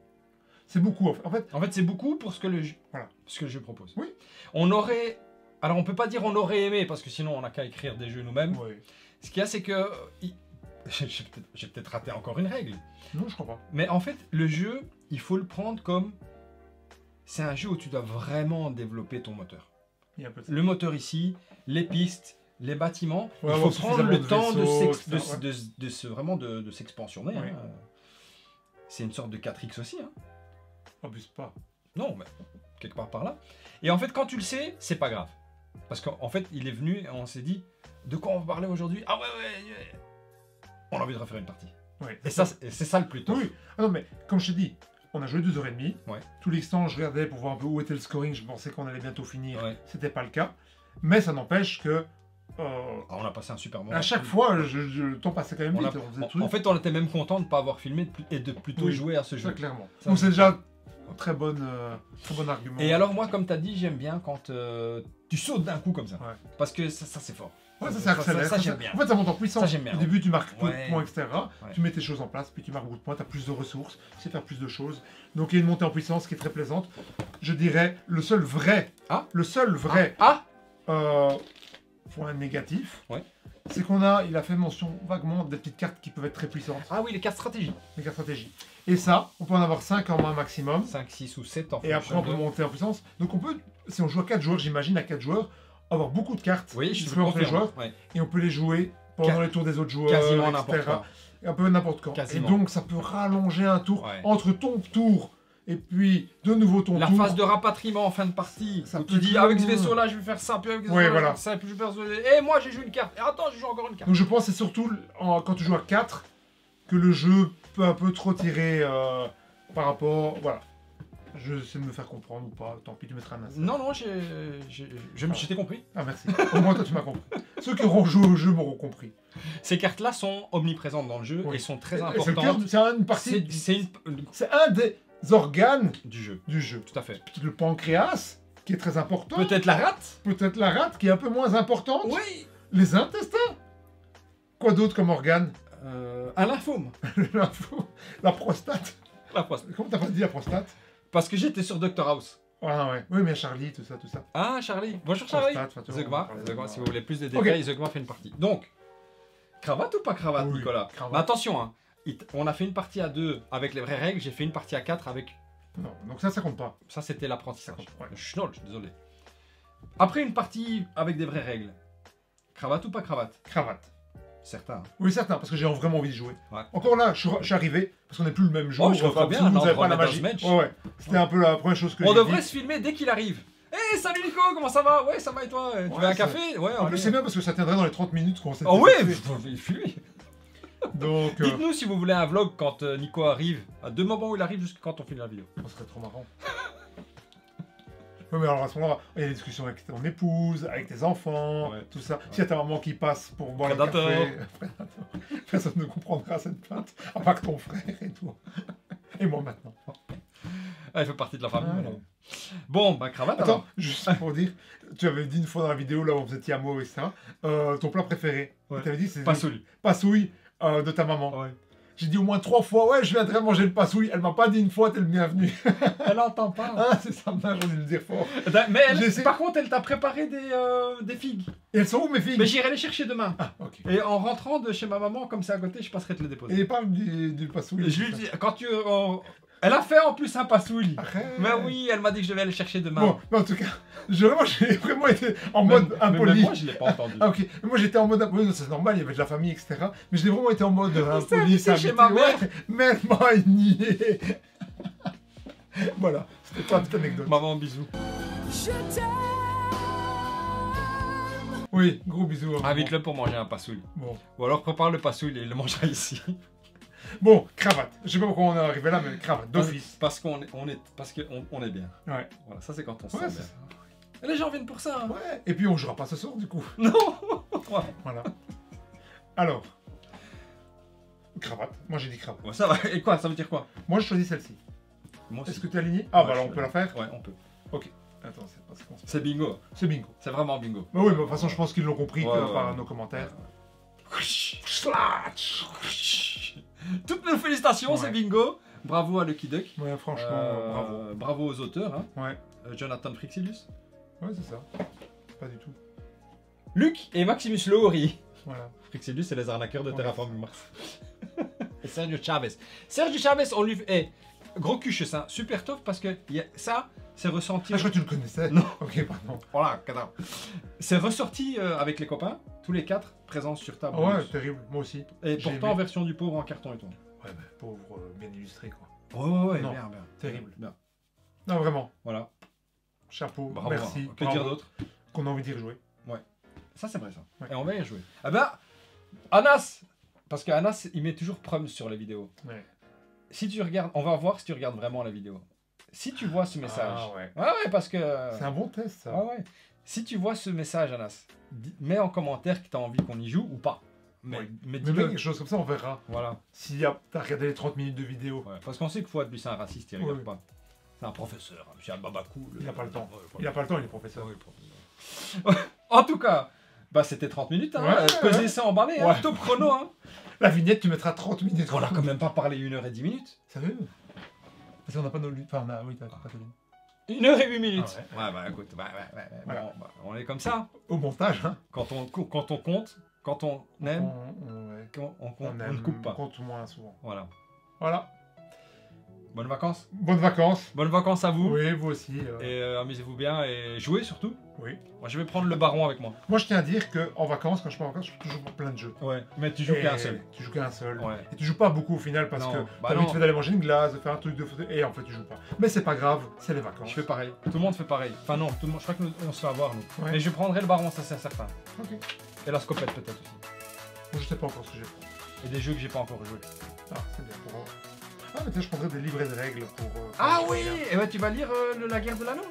C'est beaucoup. En fait, En fait, c'est beaucoup pour ce que le jeu, Voilà. ce que le jeu propose. Oui. On aurait... Alors, on peut pas dire on aurait aimé, parce que sinon, on n'a qu'à écrire des jeux nous-mêmes. ouais. Ce qu'il y a, c'est que... J'ai peut-être raté encore une règle. Non, je crois pas. Mais en fait, le jeu, il faut le prendre comme... C'est un jeu où tu dois vraiment développer ton moteur. Il y a un peu de ça. Le moteur ici, les pistes, les bâtiments, Ouais, il faut avoir prendre le suffisamment temps de vaisseaux, de etc., vraiment de s'expansionner. Oui. Hein. C'est une sorte de 4X aussi. Hein. Abuse pas. Non, mais quelque part par là. Et en fait, quand tu le sais, c'est pas grave. Parce qu'en fait, il est venu et on s'est dit, de quoi on va parler aujourd'hui? Ah ouais. On a envie de refaire une partie. Ouais. Et ça, c'est ça le plus tôt. Oui. Ah non, mais comme je t'ai dit, on a joué 2h30. Ouais. Tous les instants, je regardais pour voir un peu où était le scoring. Je pensais qu'on allait bientôt finir. Ouais. C'était pas le cas. Mais ça n'empêche que Ah, on a passé un super moment. à chaque fois, le temps passait quand même On a- vite. On faisait des trucs. en fait, on était même content de ne pas avoir filmé et de plutôt Oui. jouer à ce ça, jeu. clairement. Ça, Donc c'est c'est déjà un très bon argument. Et alors moi, comme tu as dit, j'aime bien quand tu sautes d'un coup comme ça. Ouais. Parce que ça c'est fort. Ouais, ça accélère. ça, j'aime bien. En fait, ça monte en puissance. Ça, j'aime bien. Au début, tu marques peu Ouais. de points, etc. Ouais. Tu mets tes choses en place, puis tu marques beaucoup de points, tu as plus de ressources, tu sais faire plus de choses. Donc il y a une montée en puissance qui est très plaisante. Je dirais, le seul vrai, Ah. le seul vrai Ah euh, point négatif, Ouais. c'est il a fait mention vaguement des petites cartes qui peuvent être très puissantes, Ah oui, les cartes stratégie. les cartes stratégie. Et ça, on peut en avoir 5 en main maximum. 5, 6 ou 7 en Et après, on peut monter en puissance. Donc, on peut, si on joue à 4 joueurs, j'imagine, à 4 joueurs, avoir beaucoup de cartes Oui, je qui te se mettent entre les confirme. joueurs. Ouais. Et on peut les jouer pendant les tours des autres joueurs, Quasiment etc. n'importe quoi. Et un peu n'importe quand. Quasiment. Et donc, ça peut rallonger un tour Ouais. entre ton tour et puis de nouveau ton La tour. phase de rapatriement en fin de partie. Ça Où peut tu dis être avec ce long. vaisseau là je vais faire ça, puis avec ce Ouais, vaisseau là voilà. je vais faire ça, puis je vais faire ça. Et moi j'ai joué une carte. Et attends, je joue encore une carte. Donc, je pense que c'est surtout quand tu joues à 4 que le jeu peut un peu trop tirer par rapport. Voilà. Je sais de me faire comprendre ou pas. Tant pis, tu mettras un as. Non, non, j'étais compris. Ah, merci. Au moins, toi, tu m'as compris. Ceux qui auront joué au jeu m'auront compris. Ces cartes-là sont omniprésentes dans le jeu Oui. et sont très Et c'est le cœur importantes. de- c'est une partie. C'est C'est un des organes du jeu. du jeu. Tout à fait. Le pancréas, qui est très important. Peut-être la rate. Peut-être la rate, qui est un peu moins importante. Oui. Les intestins. Quoi d'autre comme organe? Un lymphome. La prostate. La prostate. Comment t'as pas dit la prostate? Parce que j'étais sur Dr House. Ah ouais. Oui, mais Charlie, tout ça, tout ça. Ah, Charlie. Bonjour Charlie. Prostate, enfin, tu vois, Zegma, on parlait de Zegma, ça. si vous voulez plus de détails, Zegma fait une partie. Donc, cravate ou pas cravate, Oui, Nicolas? cravate. Mais attention, hein, on a fait une partie à 2 avec les vraies règles, j'ai fait une partie à 4 avec... Non, donc ça compte pas. Ça, c'était l'apprentissage. Ça compte, ouais. Je suis nul, je suis désolé. Après une partie avec des vraies règles, cravate ou pas cravate? Cravate. Certains. Oui, certain, parce que j'ai vraiment envie de jouer. Ouais. Encore là, je suis arrivé, parce qu'on n'est plus le même jour. Oh, je le vois bien, vous n'avez dans pas la Andromeda magie. Match. Ouais, ouais. C'était un peu la première chose que On j'ai devrait dit. se filmer dès qu'il arrive. Hey, salut Nico, comment ça va? Ouais, ça va et toi? Tu veux un ça- café? Ouais, En on plus, est- c'est bien parce que ça tiendrait dans les 30 minutes qu'on s'est Oh ouais, fait. faut filmer. Donc, Dites-nous si vous voulez un vlog quand Nico arrive, à deux moments où il arrive jusqu'à quand on filme la vidéo. ça serait trop marrant. Oui, mais alors à ce moment-là, il y a des discussions avec ton épouse, avec tes enfants, Ouais. tout ça. Si y a ta maman qui passe pour boire Prédateur. le café, Prédateur. Personne ne comprendra cette plainte, à part ton frère et toi. Et moi maintenant. Ah, il fait partie de la famille. Ah, maintenant. ouais. Bon, bah cravate Attends, alors. juste pour dire, tu avais dit une fois dans la vidéo là où on faisait Tiamo et ça, ton plat préféré. Ouais. Tu avais dit c'est Passouille. passouille de ta maman. Ouais. J'ai dit au moins 3 fois, ouais, je viendrai manger le passouille. Elle m'a pas dit une fois, t'es le bienvenu. Elle entend pas. Ah, c'est ça, j'aurais dû le dire fort. Mais J'ai essayé- par contre, elle t'a préparé des figues. Et elles sont où mes filles? Mais j'irai les chercher demain. Ah, ok. Et en rentrant de chez ma maman, comme c'est à côté, je passerai te les déposer. Et parle du passouille. Et je lui dis, quand tu. Elle a fait en plus un passouille. Arrête. Mais oui, elle m'a dit que je devais aller chercher demain. Bon, mais en tout cas, j'ai vraiment été en mode Même impoli. moi, je l'ai pas entendu. Ah, ok. Mais moi, j'étais en mode impoli. Non, c'est normal, il y avait de la famille, etc. Mais j'ai vraiment été en mode s'est impoli. invité chez ma mère. Ouais, mais elle m'a nié. Voilà, c'était pas une petite anecdote. Maman, bisous. Oui, gros bisous. hein. Invite-le pour manger un passouille. Bon. Ou alors prépare le passouille et il le mangera ici. Bon, cravate. Je sais pas pourquoi on est arrivé là, mais cravate, d'office. Parce qu'on est, on est bien. Ouais. Voilà, ça c'est quand on se Ouais, sent c'est bien. Et les gens viennent pour ça. Hein. Ouais. Et puis on jouera pas ce soir, du coup. Non. Ouais. Voilà. Alors. Cravate. Moi, j'ai dit cravate. Ouais, ça va. Et quoi? Ça veut dire quoi? Moi, je choisis celle-ci. Moi aussi. Est-ce que tu es aligné? Ah, Ouais, bah alors je on suis peut la faire. Ouais, on peut. Attends, c'est pas ce qu'on se fait. C'est bingo. C'est bingo. C'est vraiment bingo. Bah oui, mais de toute façon, je pense qu'ils l'ont compris Ouais, ouais, par ouais. nos commentaires. Toutes nos félicitations, Ouais. c'est bingo. Bravo à Lucky Duck. Ouais, franchement, bravo. Bravo aux auteurs. Hein. Ouais, Jonathan Frixilus. ouais, c'est ça. Pas du tout. Luc et Maximus Lowry. Voilà. Frixilus, c'est les arnaqueurs de Ouais. Terraforming Mars. Et Sergio Chavez. Sergio Chavez, on lui fait. Gros cuche, ça. Super top parce que ça, c'est ressenti. Ah, je crois que tu le connaissais. Non. Ok, pardon. Voilà, cadavre. C'est ressorti avec les copains, tous les 4, présents sur table. Ah ouais, terrible. Moi aussi. Et j'ai pourtant, aimé. en version du pauvre en carton et tout. Ouais, bah, pauvre, bien illustré, quoi. Ouais, Non, bien. terrible. Bien. Non, vraiment. Voilà. Chapeau. Bravo. Merci. Que bravo. dire d'autre? Qu'on a envie d'y rejouer. Ça, c'est vrai, ça. Ouais. Et on va y rejouer. Ah ben, Anas, parce qu'Anas, il met toujours Prums sur les vidéos. Ouais. Si tu regardes, on va voir si tu regardes vraiment la vidéo. Si tu vois ce message. Ah ouais. Ouais, parce que. C'est un bon test, ça. Ah ouais. Si tu vois ce message, Anas, mets en commentaire que tu as envie qu'on y joue ou pas. Mais, Oui. mais Mais dis-le. quelque chose comme ça, on verra. Voilà. Si t'as regardé les 30 minutes de vidéo, Ouais. Parce qu'on sait que Fouad, lui, c'est un raciste, il regarde Oui. pas. C'est un professeur, monsieur Babacool. il n'a pas le temps. Ouais, Il n'a pas le temps, il est professeur. Ouais, le professeur. En tout cas, bah c'était 30 minutes, hein. Ouais, Pesez ouais. ça emballé, hein. Ouais. Top chrono, hein. La vignette, tu mettras 30 minutes. On a quand même pas parlé 1h10 minutes. Sérieux? Parce qu'on n'a pas nos luttes. Enfin, on a... Oui, t'as pas de luttes. 1 heure et 8 minutes. Ah Ouais, bah écoute, Voilà. bon, bah, on est comme ça. Au montage, hein. Quand on compte, quand on aime, Ouais. on ne coupe pas. On compte moins souvent. Voilà. Voilà. Bonnes vacances. Bonnes vacances. Bonnes vacances à vous. Oui, vous aussi. Et amusez-vous bien et jouez surtout. Oui. Moi, je vais prendre le baron avec moi. Moi, je tiens à dire qu'en vacances, quand je pars en vacances, je joue toujours pour plein de jeux. Ouais. Mais tu joues Et qu'un seul. Tu joues qu'un seul. Ouais. Et tu joues pas beaucoup au final parce Non, que bah t'as non. vite fait d'aller manger une glace, de faire un truc de photo, et en fait tu joues pas. Mais c'est pas grave, c'est les vacances. Je fais pareil. Tout le monde fait pareil. Enfin non, tout le monde. Je crois qu'on se fait avoir nous. Ouais. Mais je prendrai le baron, ça c'est certain. Ok. Et la scopette peut-être aussi. Moi, je sais pas encore ce que j'ai fait. Et des jeux que j'ai pas encore joué. Ah, c'est bien pour. Ah, mais tiens, je prendrais des livrets de règles pour. Ah pour oui. jouer, hein. Et ouais, tu vas lire la guerre de l'anneau.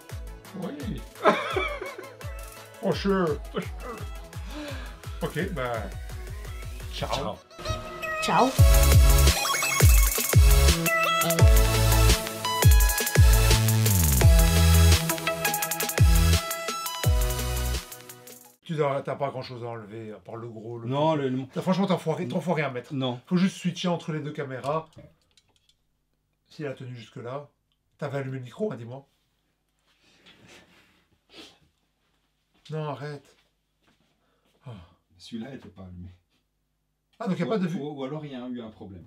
Oui. Oh, sure. Ok, bah. Ciao. Ciao. T'as pas grand chose à enlever, à part le gros. Non, Franchement, t'en faut rien mettre. non. Faut juste switcher entre les deux caméras. S'il a tenu jusque-là. T'avais allumé le micro, hein, dis-moi. Non, arrête. Celui-là n'était pas allumé. Ah, donc il n'y a pas de vue. Ou alors il y a eu un problème.